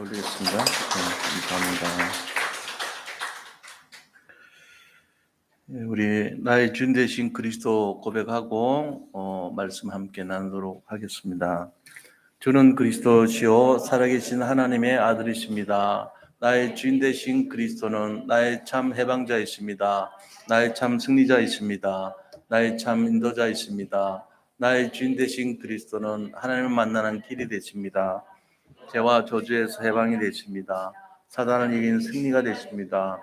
올리겠습니다. 감사합니다. 우리 나의 주인 되신 그리스도 고백하고 말씀 함께 나누도록 하겠습니다. 주는 그리스도시요 살아계신 하나님의 아들이십니다. 나의 주인 되신 그리스도는 나의 참 해방자이십니다. 나의 참 승리자이십니다. 나의 참 인도자이십니다. 나의 주인 되신 그리스도는 하나님을 만나는 길이 되십니다. 죄와 저주에서 해방이 되십니다. 사단을 이긴 승리가 되십니다.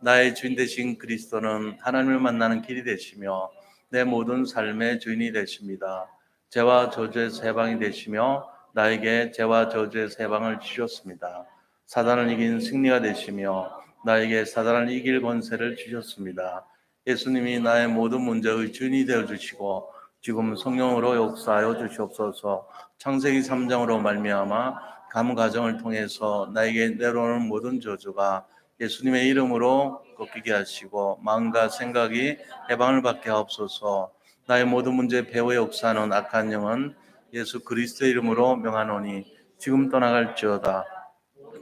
나의 주인 되신 그리스도는 하나님을 만나는 길이 되시며 내 모든 삶의 주인이 되십니다. 죄와 저주에서 해방이 되시며 나에게 죄와 저주에서 해방을 주셨습니다. 사단을 이긴 승리가 되시며 나에게 사단을 이길 권세를 주셨습니다. 예수님이 나의 모든 문제의 주인이 되어주시고 지금 성령으로 역사하여 주시옵소서. 창세기 3장으로 말미암아 감 가정을 통해서 나에게 내려오는 모든 저주가 예수님의 이름으로 꺾이게 하시고 마음과 생각이 해방을 받게 하옵소서. 나의 모든 문제 배후에 역사하는 악한 영은 예수 그리스도의 이름으로 명하노니 지금 떠나갈지어다.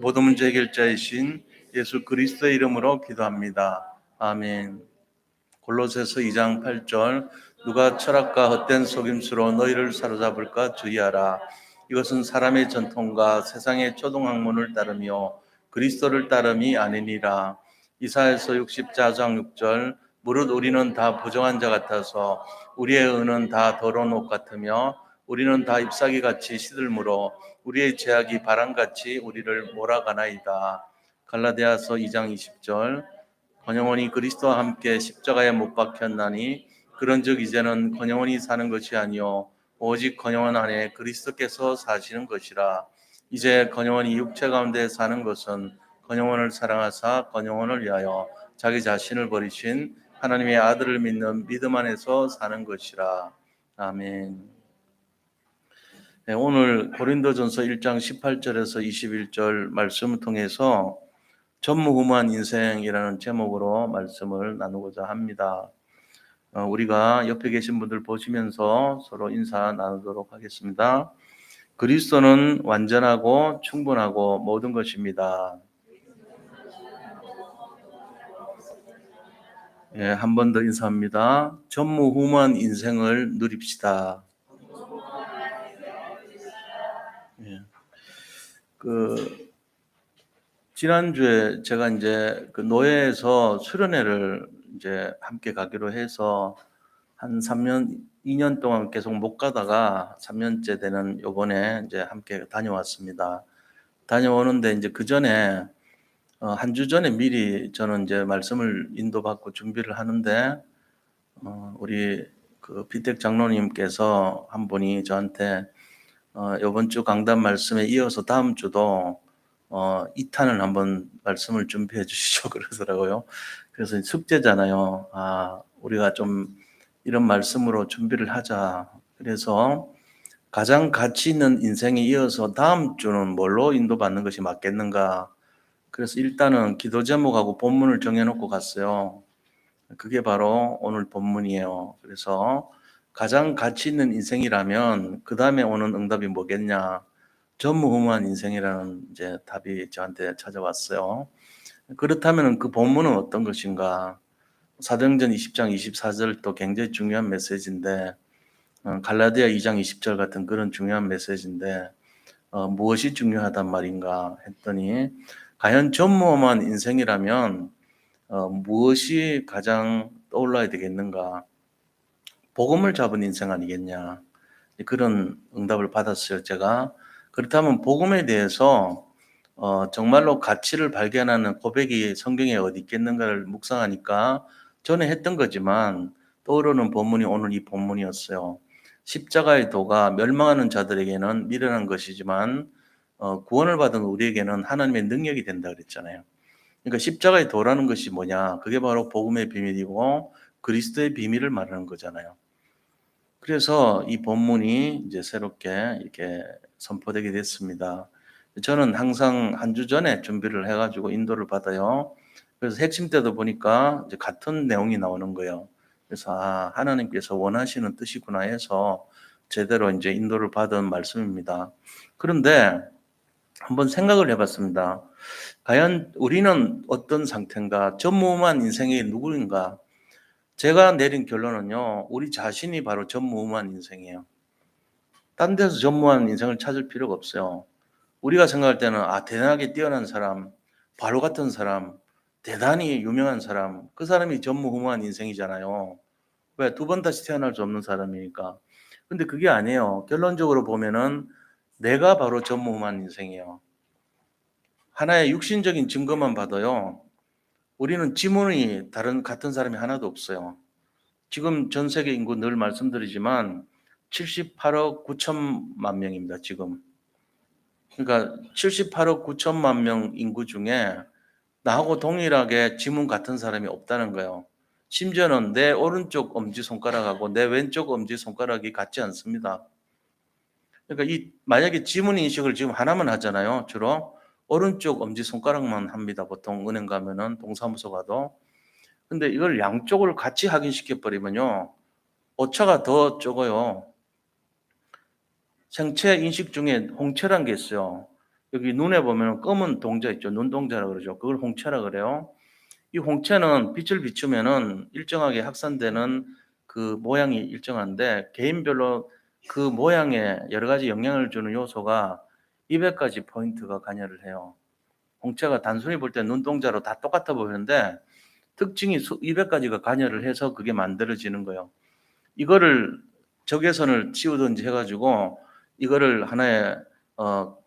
모든 문제 해결자이신 예수 그리스도의 이름으로 기도합니다. 아멘. 골로새서 2장 8절 누가 철학과 헛된 속임수로 너희를 사로잡을까 주의하라. 이것은 사람의 전통과 세상의 초등학문을 따르며 그리스도를 따름이 아니니라. 이사야서 64장 6절 무릇 우리는 다 부정한 자 같아서 우리의 의는 다 더러운 옷 같으며 우리는 다 잎사귀같이 시들므로 우리의 죄악이 바람같이 우리를 몰아가나이다. 갈라디아서 2장 20절 건영원이 그리스도와 함께 십자가에 못 박혔나니 그런즉 이제는 건영원이 사는 것이 아니요 오직 건영원 안에 그리스도께서 사시는 것이라. 이제 건영원이 육체 가운데 사는 것은 건영원을 사랑하사 건영원을 위하여 자기 자신을 버리신 하나님의 아들을 믿는 믿음 안에서 사는 것이라. 아멘. 네, 오늘 고린도전서 1장 18절에서 21절 말씀을 통해서 전무후무한 인생이라는 제목으로 말씀을 나누고자 합니다. 우리가 옆에 계신 분들 보시면서 서로 인사 나누도록 하겠습니다. 그리스도는 완전하고 충분하고 모든 것입니다. 예, 한 번 더 인사합니다. 전무후무한 인생을 누립시다. 예, 그 지난주에 제가 이제 그 노예에서 수련회를 이제 함께 가기로 해서 한 3년, 2년 동안 계속 못 가다가 3년째 되는 요번에 이제 함께 다녀왔습니다. 다녀오는데 이제 그 전에 한 주 전에 미리 저는 이제 말씀을 인도받고 준비를 하는데 우리 그 비택 장로님께서 한 분이 저한테 요번 주 강단 말씀에 이어서 다음 주도 2탄을 한번 말씀을 준비해 주시죠 그러더라고요. 그래서 숙제잖아요. 우리가 좀 이런 말씀으로 준비를 하자. 그래서 가장 가치 있는 인생에 이어서 다음 주는 뭘로 인도받는 것이 맞겠는가. 그래서 일단은 기도 제목하고 본문을 정해놓고 갔어요. 그게 바로 오늘 본문이에요. 그래서 가장 가치 있는 인생이라면 그 다음에 오는 응답이 뭐겠냐. 전무후무한 인생이라는 이제 답이 저한테 찾아왔어요. 그렇다면 그 본문은 어떤 것인가? 사도행전 20장 24절도 굉장히 중요한 메시지인데 갈라디아 2장 20절 같은 그런 중요한 메시지인데 무엇이 중요하단 말인가 했더니 과연 전무후무한 인생이라면 무엇이 가장 떠올라야 되겠는가? 복음을 잡은 인생 아니겠냐? 그런 응답을 받았어요, 제가. 그렇다면 복음에 대해서 정말로 가치를 발견하는 고백이 성경에 어디 있겠는가를 묵상하니까 전에 했던 거지만 떠오르는 본문이 오늘 이 본문이었어요. 십자가의 도가 멸망하는 자들에게는 미련한 것이지만 구원을 받은 우리에게는 하나님의 능력이 된다 그랬잖아요. 그러니까 십자가의 도라는 것이 뭐냐? 그게 바로 복음의 비밀이고 그리스도의 비밀을 말하는 거잖아요. 그래서 이 본문이 이제 새롭게 이렇게 선포되게 됐습니다. 저는 항상 한 주 전에 준비를 해가지고 인도를 받아요. 그래서 핵심 때도 보니까 이제 같은 내용이 나오는 거예요. 그래서 하나님께서 원하시는 뜻이구나 해서 제대로 이제 인도를 받은 말씀입니다. 그런데 한번 생각을 해봤습니다. 과연 우리는 어떤 상태인가? 전무후무한 인생이 누구인가? 제가 내린 결론은요, 우리 자신이 바로 전무후무한 인생이에요. 딴 데서 전무한 인생을 찾을 필요가 없어요. 우리가 생각할 때는 대단하게 뛰어난 사람, 바로 같은 사람, 대단히 유명한 사람, 그 사람이 전무후무한 인생이잖아요. 왜? 두 번 다시 태어날 수 없는 사람이니까. 근데 그게 아니에요. 결론적으로 보면은 내가 바로 전무후무한 인생이에요. 하나의 육신적인 증거만 봐도요, 우리는 지문이 다른 같은 사람이 하나도 없어요. 지금 전 세계 인구 늘 말씀드리지만 78억 9천만 명입니다, 지금. 그러니까 78억 9천만 명 인구 중에 나하고 동일하게 지문 같은 사람이 없다는 거예요. 심지어는 내 오른쪽 엄지손가락하고 내 왼쪽 엄지손가락이 같지 않습니다. 그러니까 만약에 지문 인식을 지금 하나만 하잖아요, 주로. 오른쪽 엄지손가락만 합니다. 보통 은행 가면은 동사무소 가도. 근데 이걸 양쪽을 같이 확인시켜 버리면요, 오차가 더 적어요. 생체 인식 중에 홍채란 게 있어요. 여기 눈에 보면 검은 동자 있죠. 눈동자라 그러죠. 그걸 홍채라 그래요. 이 홍채는 빛을 비추면은 일정하게 확산되는 그 모양이 일정한데, 개인별로 그 모양에 여러 가지 영향을 주는 요소가 200가지 포인트가 관여를 해요. 홍채가 단순히 볼 때 눈동자로 다 똑같아 보이는데 특징이 200가지가 관여를 해서 그게 만들어지는 거예요. 이거를 적외선을 씌우든지 해가지고 이거를 하나의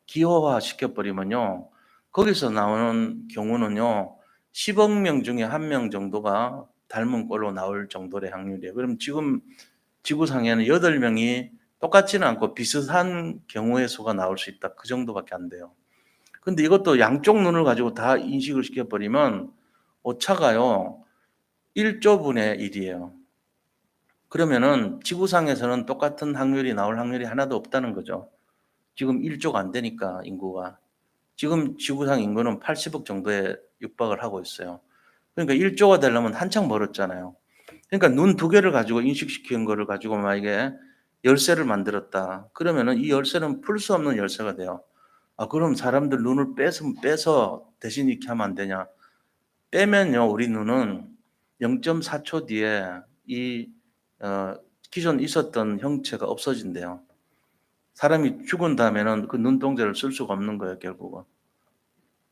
기호화 시켜버리면요, 거기서 나오는 경우는요 10억 명 중에 1명 정도가 닮은 꼴로 나올 정도의 확률이에요. 그럼 지금 지구상에는 8명이 똑같지는 않고 비슷한 경우의 수가 나올 수 있다. 그 정도밖에 안 돼요. 근데 이것도 양쪽 눈을 가지고 다 인식을 시켜버리면 오차가요 1조분의 1이에요. 그러면은 지구상에서는 똑같은 확률이 나올 확률이 하나도 없다는 거죠. 지금 1조가 안 되니까 인구가. 지금 지구상 인구는 80억 정도에 육박을 하고 있어요. 그러니까 1조가 되려면 한창 멀었잖아요. 그러니까 눈 두 개를 가지고 인식시키는 거를 가지고 만약에 열쇠를 만들었다. 그러면은 이 열쇠는 풀 수 없는 열쇠가 돼요. 그럼 사람들 눈을 빼서 대신 이렇게 하면 안 되냐? 빼면요, 우리 눈은 0.4초 뒤에 이 어, 기존 있었던 형체가 없어진대요. 사람이 죽은 다음에는 그 눈동자를 쓸 수가 없는 거예요, 결국은.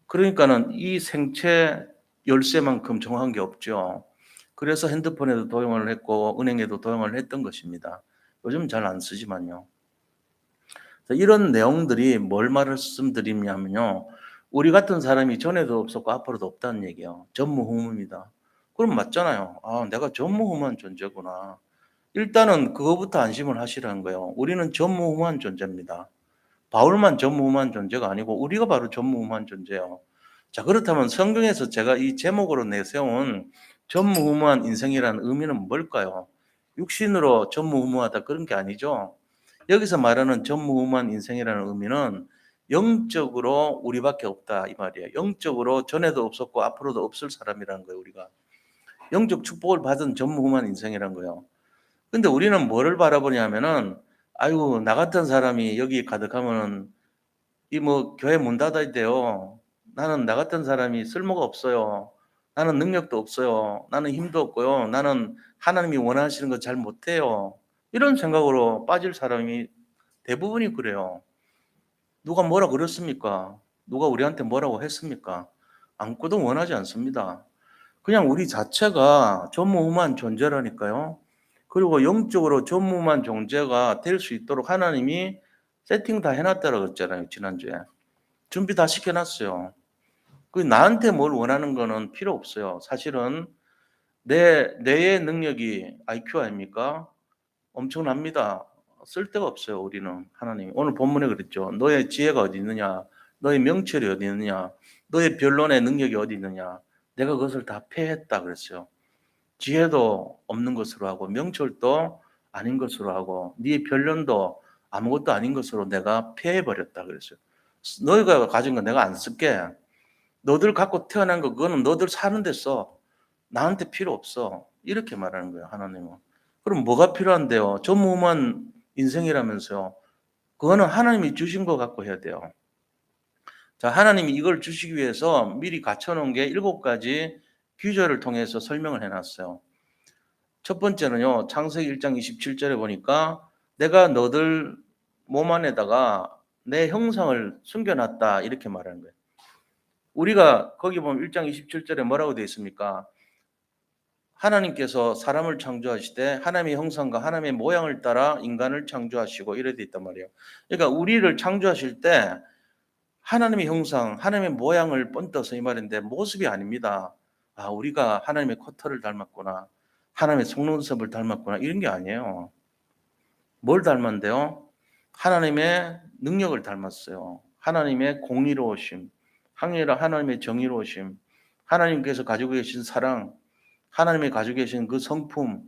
그러니까는 이 생체 열쇠만큼 정확한 게 없죠. 그래서 핸드폰에도 도용을 했고 은행에도 도용을 했던 것입니다. 요즘 잘 안 쓰지만요. 이런 내용들이 뭘 말씀드리냐면요, 우리 같은 사람이 전에도 없었고 앞으로도 없다는 얘기예요. 전무후무입니다. 그럼 맞잖아요. 내가 전무후무한 존재구나. 일단은 그거부터 안심을 하시라는 거예요. 우리는 전무후무한 존재입니다. 바울만 전무후무한 존재가 아니고 우리가 바로 전무후무한 존재예요. 자, 그렇다면 성경에서 제가 이 제목으로 내세운 전무후무한 인생이라는 의미는 뭘까요? 육신으로 전무후무하다 그런 게 아니죠. 여기서 말하는 전무후무한 인생이라는 의미는 영적으로 우리밖에 없다 이 말이에요. 영적으로 전에도 없었고 앞으로도 없을 사람이라는 거예요. 우리가 영적 축복을 받은 전무후무한 인생이라는 거예요. 근데 우리는 뭐를 바라보냐면은, 아이고 나 같은 사람이 여기 가득하면은 이 교회 문 닫아야 돼요. 나는 나 같은 사람이 쓸모가 없어요. 나는 능력도 없어요. 나는 힘도 없고요. 나는 하나님이 원하시는 거 잘 못해요. 이런 생각으로 빠질 사람이 대부분이 그래요. 누가 뭐라 그랬습니까? 누가 우리한테 뭐라고 했습니까? 아무것도 원하지 않습니다. 그냥 우리 자체가 전무후무한 존재라니까요. 그리고 영적으로 전무후무한 존재가 될 수 있도록 하나님이 세팅 다 해놨다고 그랬잖아요, 지난주에. 준비 다 시켜놨어요. 나한테 뭘 원하는 거는 필요 없어요. 사실은 뇌의 능력이 IQ 아닙니까? 엄청납니다. 쓸데가 없어요, 우리는. 하나님 오늘 본문에 그랬죠. 너의 지혜가 어디 있느냐? 너의 명철이 어디 있느냐? 너의 변론의 능력이 어디 있느냐? 내가 그것을 다 폐했다 그랬어요. 지혜도 없는 것으로 하고 명철도 아닌 것으로 하고 네 변론도 아무것도 아닌 것으로 내가 폐해버렸다 그랬어요. 너희가 가진 거 내가 안 쓸게. 너들 갖고 태어난 거 그거는 너들 사는 데 써. 나한테 필요 없어. 이렇게 말하는 거예요, 하나님은. 그럼 뭐가 필요한데요? 전무후무한 인생이라면서요. 그거는 하나님이 주신 거 갖고 해야 돼요. 자, 하나님이 이걸 주시기 위해서 미리 갖춰놓은 게 7가지 규절을 통해서 설명을 해놨어요. 첫 번째는요, 창세기 1장 27절에 보니까 내가 너들 몸 안에다가 내 형상을 숨겨놨다 이렇게 말하는 거예요. 우리가 거기 보면 1장 27절에 뭐라고 되어 있습니까? 하나님께서 사람을 창조하시되 하나님의 형상과 하나님의 모양을 따라 인간을 창조하시고 이래 돼 있단 말이에요. 그러니까 우리를 창조하실 때 하나님의 형상, 하나님의 모양을 번떠서 이 말인데 모습이 아닙니다. 아, 우리가 하나님의 코털을 닮았구나. 하나님의 속눈썹을 닮았구나. 이런 게 아니에요. 뭘 닮았는데요? 하나님의 능력을 닮았어요. 하나님의 공의로우심, 하나님의 정의로우심, 하나님께서 가지고 계신 사랑, 하나님이 가지고 계신 그 성품,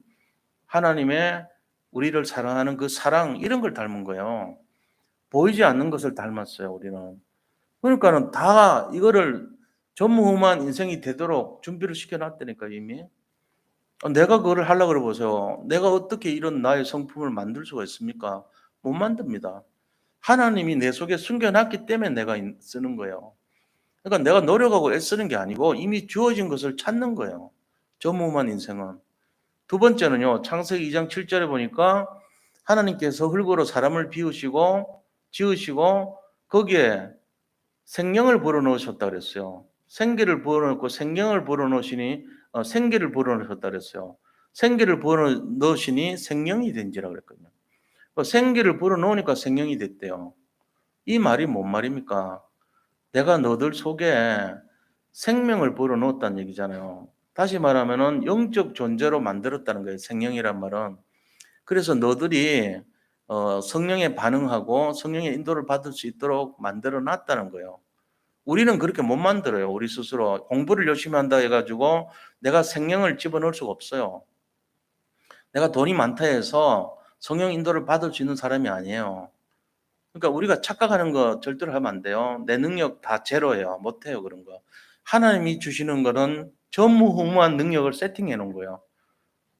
하나님의 우리를 사랑하는 그 사랑, 이런 걸 닮은 거예요. 보이지 않는 것을 닮았어요, 우리는. 그러니까는 다 이거를 전무후무한 인생이 되도록 준비를 시켜놨다니까, 이미. 내가 그거를 하려고 그래 보세요. 내가 어떻게 이런 나의 성품을 만들 수가 있습니까? 못 만듭니다. 하나님이 내 속에 숨겨놨기 때문에 내가 쓰는 거예요. 그러니까 내가 노력하고 애쓰는 게 아니고 이미 주어진 것을 찾는 거예요. 전무후무한 인생은. 두 번째는요, 창세기 2장 7절에 보니까 하나님께서 흙으로 사람을 비우시고 지으시고 거기에 생명을 불어넣으셨다 그랬어요. 생기를 불어넣고 생명을 불어넣으시니 생기를 불어넣으셨다 그랬어요. 생기를 불어넣으시니 생명이 된지라 그랬거든요. 생기를 불어넣으니까 생명이 됐대요. 이 말이 뭔 말입니까? 내가 너들 속에 생명을 불어넣었다는 얘기잖아요. 다시 말하면은 영적 존재로 만들었다는 거예요. 생명이란 말은. 그래서 너들이 성령에 반응하고 성령의 인도를 받을 수 있도록 만들어 놨다는 거예요. 우리는 그렇게 못 만들어요. 우리 스스로. 공부를 열심히 한다 해가지고 내가 생명을 집어넣을 수가 없어요. 내가 돈이 많다 해서 성령 인도를 받을 수 있는 사람이 아니에요. 그러니까 우리가 착각하는 거 절대로 하면 안 돼요. 내 능력 다 제로예요. 못해요, 그런 거. 하나님이 주시는 거는 전무후무한 능력을 세팅해 놓은 거예요.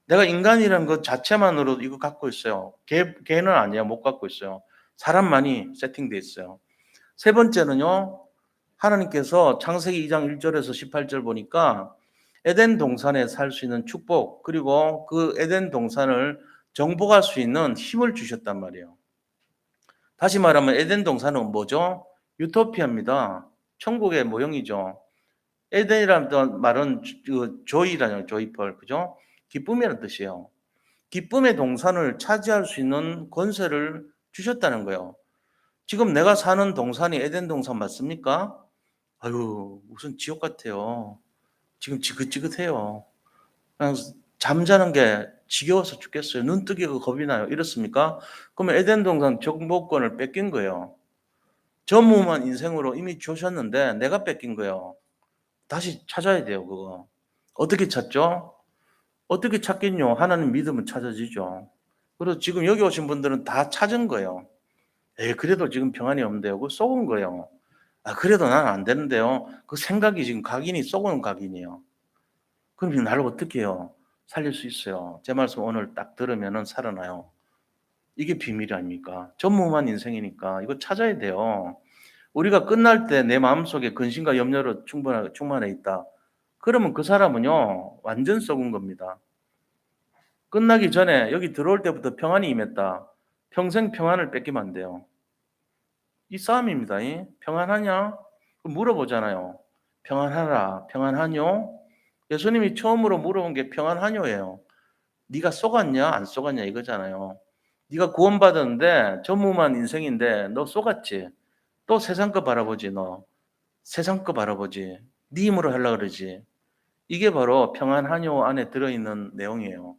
내가 인간이라는 것 자체만으로 이거 갖고 있어요. 개는 아니야. 못 갖고 있어요. 사람만이 세팅돼 있어요. 세 번째는요. 하나님께서 창세기 2장 1절에서 18절 보니까 에덴 동산에 살 수 있는 축복, 그리고 그 에덴 동산을 정복할 수 있는 힘을 주셨단 말이에요. 다시 말하면 에덴 동산은 뭐죠? 유토피아입니다. 천국의 모형이죠. 에덴이라는 말은 조이라는 조이펄, 그죠? 기쁨이라는 뜻이에요. 기쁨의 동산을 차지할 수 있는 권세를 주셨다는 거예요. 지금 내가 사는 동산이 에덴 동산 맞습니까? 아유, 무슨 지옥 같아요. 지금 지긋지긋해요. 그냥 잠자는 게 지겨워서 죽겠어요. 눈 뜨기가 겁이 나요. 이렇습니까? 그러면 에덴 동산 정복권을 뺏긴 거예요. 전무후무한 인생으로 이미 주셨는데 내가 뺏긴 거예요. 다시 찾아야 돼요, 그거. 어떻게 찾죠? 어떻게 찾겠뇨? 하나님 믿으면 찾아지죠. 그래서 지금 여기 오신 분들은 다 찾은 거예요. 그래도 지금 평안이 없는데요. 그거 속은 거예요. 아, 그래도 나는 안 되는데요. 그 생각이 지금 각인이 속은 각인이에요. 그럼 나를 어떻게 해요? 살릴 수 있어요. 제 말씀 오늘 딱 들으면은 살아나요. 이게 비밀이 아닙니까? 전무후무한 인생이니까 이거 찾아야 돼요. 우리가 끝날 때 내 마음속에 근심과 염려로 충만해 있다. 그러면 그 사람은요, 완전 썩은 겁니다. 끝나기 전에 여기 들어올 때부터 평안이 임했다. 평생 평안을 뺏기면 안 돼요. 이 싸움입니다. 평안하냐? 물어보잖아요. 평안하라. 평안하뇨? 예수님이 처음으로 물어본 게 평안하뇨예요. 네가 속았냐? 안 속았냐? 이거잖아요. 네가 구원받았는데 전무만 인생인데 너 속았지? 또 세상 거 바라보지 너. 세상 거 바라보지. 네 힘으로 하려고 그러지. 이게 바로 평안하뇨 안에 들어있는 내용이에요.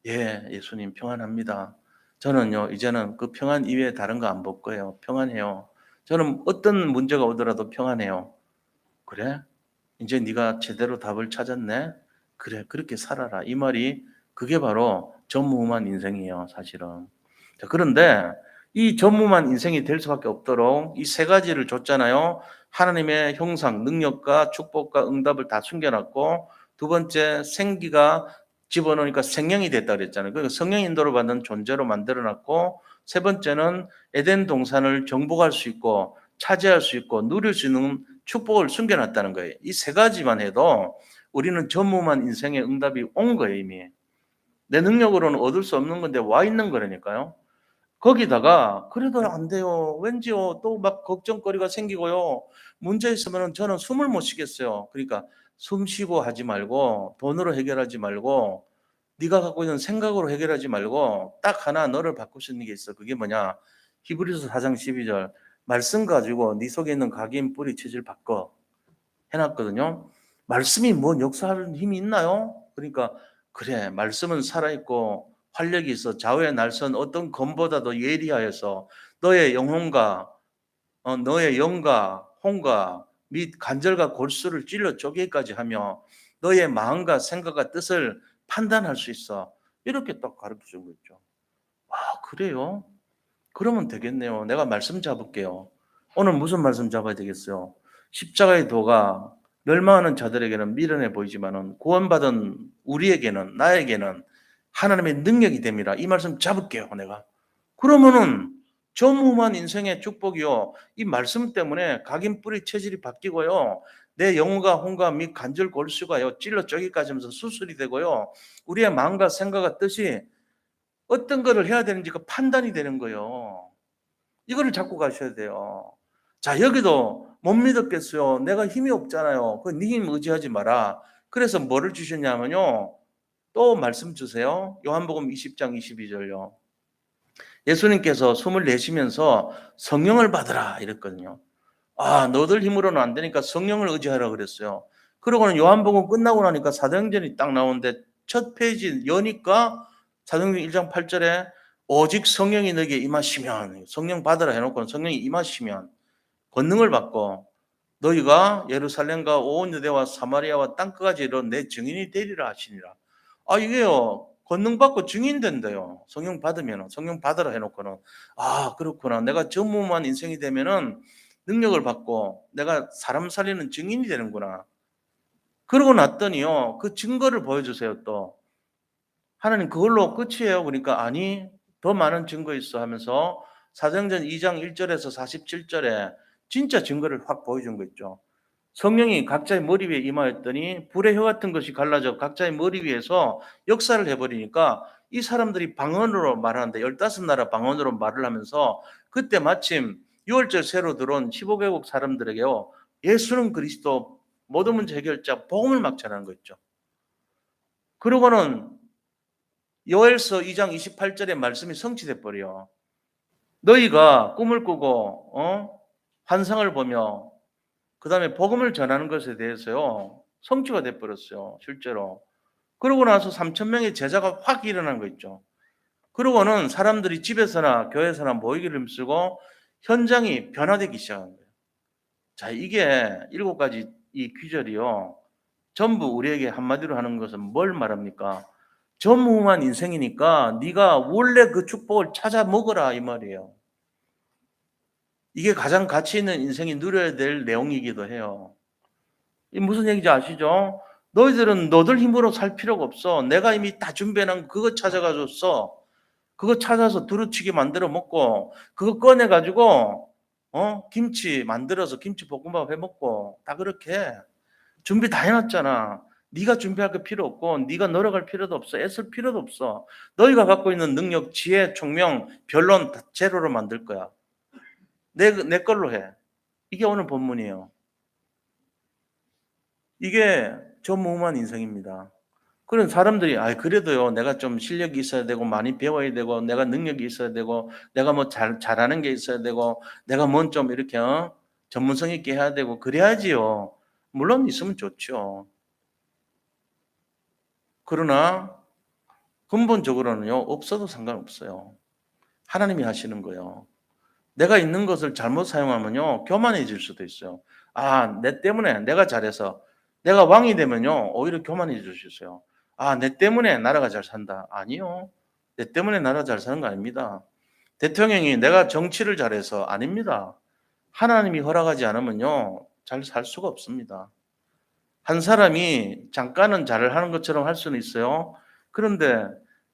예, 예수님 평안합니다. 저는요, 이제는 그 평안 이외에 다른 거 안 볼 거예요. 평안해요. 저는 어떤 문제가 오더라도 평안해요. 그래? 이제 네가 제대로 답을 찾았네? 그래, 그렇게 살아라. 이 말이 그게 바로 전무후무한 인생이에요, 사실은. 자, 그런데 이 전무후무한 인생이 될 수밖에 없도록 이 세 가지를 줬잖아요. 하나님의 형상, 능력과 축복과 응답을 다 숨겨놨고, 두 번째 생기가 집어넣으니까 생명이 됐다 그랬잖아요. 그러니까 성령 인도를 받는 존재로 만들어놨고, 세 번째는 에덴 동산을 정복할 수 있고, 차지할 수 있고 누릴 수 있는 축복을 숨겨놨다는 거예요. 이 세 가지만 해도 우리는 전무후무한 인생의 응답이 온 거예요. 이미 내 능력으로는 얻을 수 없는 건데 와 있는 거라니까요. 거기다가 그래도 안 돼요. 왠지요. 또 막 걱정거리가 생기고요. 문제 있으면 저는 숨을 못 쉬겠어요. 그러니까 숨 쉬고 하지 말고 돈으로 해결하지 말고 네가 갖고 있는 생각으로 해결하지 말고 딱 하나 너를 바꿀 수 있는 게 있어. 그게 뭐냐? 히브리서 4장 12절 말씀 가지고 네 속에 있는 각인 뿌리 체질 바꿔 해놨거든요. 말씀이 뭔 역사하는 힘이 있나요? 그러니까 그래 말씀은 살아있고 활력이 있어 좌우의 날선 어떤 검보다도 예리하여서 너의 영혼과 너의 영과 혼과 및 관절과 골수를 찔러 쪼개기까지 하며 너의 마음과 생각과 뜻을 판단할 수 있어. 이렇게 딱 가르쳐 준 거 있죠. 아 그래요? 그러면 되겠네요. 내가 말씀 잡을게요. 오늘 무슨 말씀 잡아야 되겠어요? 십자가의 도가 멸망하는 자들에게는 미련해 보이지만은 구원받은 우리에게는 나에게는 하나님의 능력이 됨이라. 이 말씀 잡을게요, 내가. 그러면은 전무후무한 인생의 축복이요. 이 말씀 때문에 각인 뿌리 체질이 바뀌고요. 내 영혼과 혼과 및 관절 골수가요. 찔러 쪼기까지 하면서 수술이 되고요. 우리의 마음과 생각과 뜻이 어떤 거를 해야 되는지가 판단이 되는 거예요. 이거를 잡고 가셔야 돼요. 자, 여기도 못 믿었겠어요. 내가 힘이 없잖아요. 그 네 힘 의지하지 마라. 그래서 뭐를 주셨냐면요. 또 말씀 주세요. 요한복음 20장 22절요. 예수님께서 숨을 내쉬면서 성령을 받으라 이랬거든요. 아, 너들 힘으로는 안 되니까 성령을 의지하라 그랬어요. 그러고는 요한복음 끝나고 나니까 사도행전이 딱 나오는데 첫 페이지 여니까 사도행전 1장 8절에 오직 성령이 너에게 임하시면 성령 받으라 해놓고 성령이 임하시면 권능을 받고 너희가 예루살렘과 온 유대와 사마리아와 땅끝까지 이르러 내 증인이 되리라 하시니라. 아 이게요 권능 받고 증인 된대요. 성령 받으면 성령 받으라 해놓고는 아 그렇구나. 내가 전무후무한 인생이 되면은 능력을 받고 내가 사람 살리는 증인이 되는구나. 그러고 났더니요 그 증거를 보여주세요. 또 하나님 그걸로 끝이에요. 그러니까 아니 더 많은 증거 있어 하면서 사도행전 2장 1절에서 47절에 진짜 증거를 확 보여준 거 있죠. 성령이 각자의 머리 위에 임하였더니 불의 혀 같은 것이 갈라져 각자의 머리 위에서 역사를 해버리니까 이 사람들이 방언으로 말하는데 15나라 방언으로 말을 하면서 그때 마침 6월절 새로 들어온 15개국 사람들에게요 예수는 그리스도 모든 문제 해결자 복음을 막 전하는 거 있죠. 그러고는 요엘서 2장 28절의 말씀이 성취돼 버려. 너희가 꿈을 꾸고 환상을 보며 그다음에 복음을 전하는 것에 대해서요. 성취가 돼 버렸어요. 실제로. 그러고 나서 3천 명의 제자가 확 일어난 거 있죠. 그러고는 사람들이 집에서나 교회에서나 모이기를 힘쓰고 현장이 변화되기 시작한 거예요. 자, 이게 7가지 이 귀절이요. 전부 우리에게 한마디로 하는 것은 뭘 말합니까? 전무후무한 인생이니까 네가 원래 그 축복을 찾아 먹어라 이 말이에요. 이게 가장 가치 있는 인생이 누려야 될 내용이기도 해요. 이 무슨 얘기인지 아시죠? 너희들은 너들 힘으로 살 필요가 없어. 내가 이미 다 준비해놓은 그거 찾아가지고 써. 그거 찾아서 두루치기 만들어 먹고 그거 꺼내가지고 김치 만들어서 김치볶음밥 해먹고 다 그렇게 해. 준비 다 해놨잖아. 네가 준비할 거 필요 없고 네가 노력할 필요도 없어. 애쓸 필요도 없어. 너희가 갖고 있는 능력, 지혜, 총명, 변론 다 제로로 만들 거야. 내 걸로 해. 이게 오늘 본문이에요. 이게 전무후무한 인생입니다. 그런 사람들이 그래도요 내가 좀 실력이 있어야 되고 많이 배워야 되고 내가 능력이 있어야 되고 내가 뭐 잘하는 게 있어야 되고 내가 뭔 좀 이렇게 전문성 있게 해야 되고 그래야지요. 물론 있으면 좋죠. 그러나 근본적으로는요 없어도 상관없어요. 하나님이 하시는 거예요. 내가 있는 것을 잘못 사용하면요 교만해질 수도 있어요. 내 때문에 내가 잘해서 내가 왕이 되면요 오히려 교만해질 수 있어요. 내 때문에 나라가 잘 산다. 아니요. 내 때문에 나라 잘 사는 거 아닙니다. 대통령이 내가 정치를 잘해서 아닙니다. 하나님이 허락하지 않으면요 잘 살 수가 없습니다. 한 사람이 잠깐은 잘을 하는 것처럼 할 수는 있어요. 그런데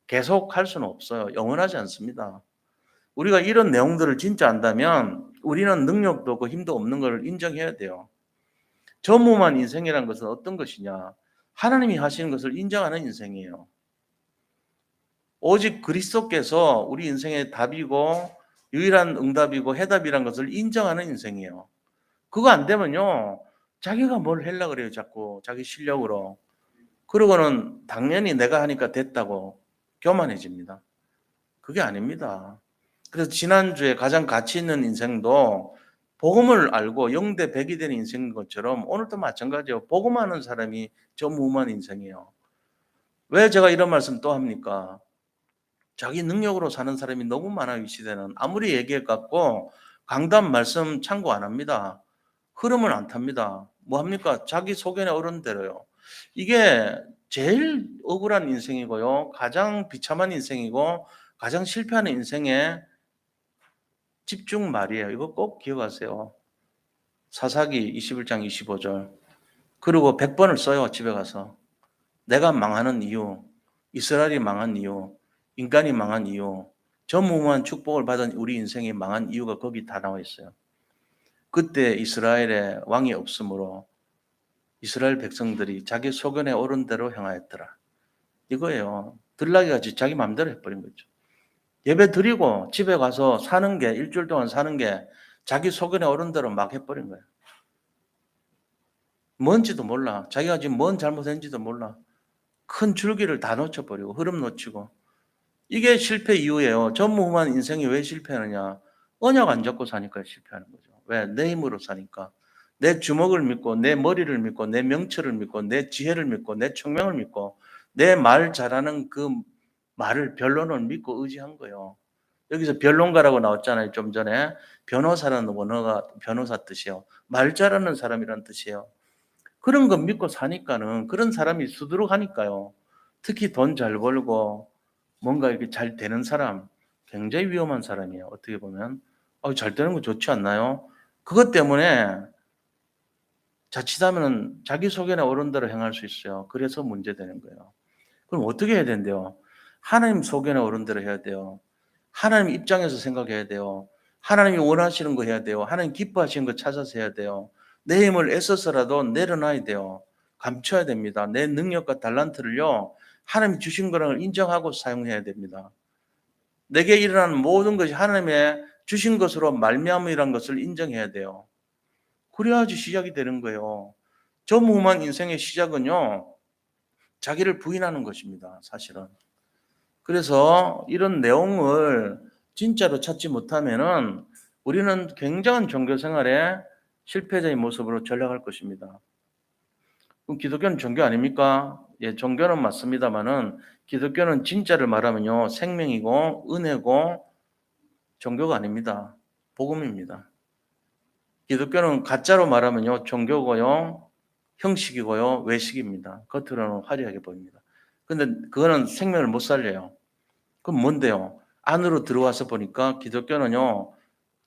계속 할 수는 없어요. 영원하지 않습니다. 우리가 이런 내용들을 진짜 안다면 우리는 능력도 없고 힘도 없는 걸 인정해야 돼요. 전무후무한 인생이라는 것은 어떤 것이냐? 하나님이 하시는 것을 인정하는 인생이에요. 오직 그리스도께서 우리 인생의 답이고 유일한 응답이고 해답이란 것을 인정하는 인생이에요. 그거 안 되면요, 자기가 뭘 하려고 그래요, 자꾸 자기 실력으로. 그러고는 당연히 내가 하니까 됐다고 교만해집니다. 그게 아닙니다. 그래서 지난주에 가장 가치 있는 인생도 복음을 알고 영대 백이 되는 인생인 것처럼 오늘도 마찬가지예요. 복음하는 사람이 전무후무한 인생이에요. 왜 제가 이런 말씀 또 합니까? 자기 능력으로 사는 사람이 너무 많아요, 이 시대는. 아무리 얘기해 갖고 강단 말씀 참고 안 합니다. 흐름을 안 탑니다. 뭐 합니까? 자기 소견에 어른 대로요. 이게 제일 억울한 인생이고요. 가장 비참한 인생이고 가장 실패하는 인생의 집중 말이에요. 이거 꼭 기억하세요. 사사기 21장 25절. 그리고 100번을 써요, 집에 가서. 내가 망하는 이유, 이스라엘이 망한 이유, 인간이 망한 이유, 전무후무한 축복을 받은 우리 인생이 망한 이유가 거기 다 나와 있어요. 그때 이스라엘에 왕이 없으므로 이스라엘 백성들이 자기 소견에 옳은 대로 행하였더라. 이거예요. 들나귀같이 자기 마음대로 해버린 거죠. 예배 드리고 집에 가서 사는 게, 일주일 동안 사는 게 자기 소견에 옳은 대로 막 해버린 거예요. 뭔지도 몰라. 자기가 지금 뭔 잘못했는지도 몰라. 큰 줄기를 다 놓쳐버리고 흐름 놓치고. 이게 실패 이유예요. 전무후무한 인생이 왜 실패하느냐? 언약 안 잡고 사니까 실패하는 거죠. 왜? 내 힘으로 사니까. 내 주먹을 믿고 내 머리를 믿고 내 명철을 믿고 내 지혜를 믿고 내 총명을 믿고 내 말 잘하는 그 말을 변론을 믿고 의지한 거예요. 여기서 변론가라고 나왔잖아요. 좀 전에. 변호사라는 원어가 변호사 뜻이에요. 말 잘하는 사람이라는 뜻이에요. 그런 거 믿고 사니까는 그런 사람이 수두룩하니까요. 특히 돈 잘 벌고 뭔가 이렇게 잘 되는 사람, 굉장히 위험한 사람이에요. 어떻게 보면. 잘 되는 거 좋지 않나요? 그것 때문에 자칫하면 자기 소견에 옳은 대로 행할 수 있어요. 그래서 문제되는 거예요. 그럼 어떻게 해야 된대요? 하나님 소견에 옳은 대로 해야 돼요. 하나님 입장에서 생각해야 돼요. 하나님이 원하시는 거 해야 돼요. 하나님 기뻐하시는 거 찾아서 해야 돼요. 내 힘을 애써서라도 내려놔야 돼요. 감춰야 됩니다. 내 능력과 달란트를요, 하나님이 주신 거를 인정하고 사용해야 됩니다. 내게 일어나는 모든 것이 하나님의 주신 것으로 말미암이라는 것을 인정해야 돼요. 그래야지 시작이 되는 거예요. 전무후무한 인생의 시작은요, 자기를 부인하는 것입니다. 사실은. 그래서 이런 내용을 진짜로 찾지 못하면은 우리는 굉장한 종교 생활에 실패자의 모습으로 전락할 것입니다. 그럼 기독교는 종교 아닙니까? 예, 종교는 맞습니다만은 기독교는 진짜를 말하면요, 생명이고 은혜고 종교가 아닙니다. 복음입니다. 기독교는 가짜로 말하면요, 종교고요, 형식이고요, 외식입니다. 겉으로는 화려하게 보입니다. 근데 그거는 생명을 못 살려요. 그럼 뭔데요? 안으로 들어와서 보니까 기독교는요,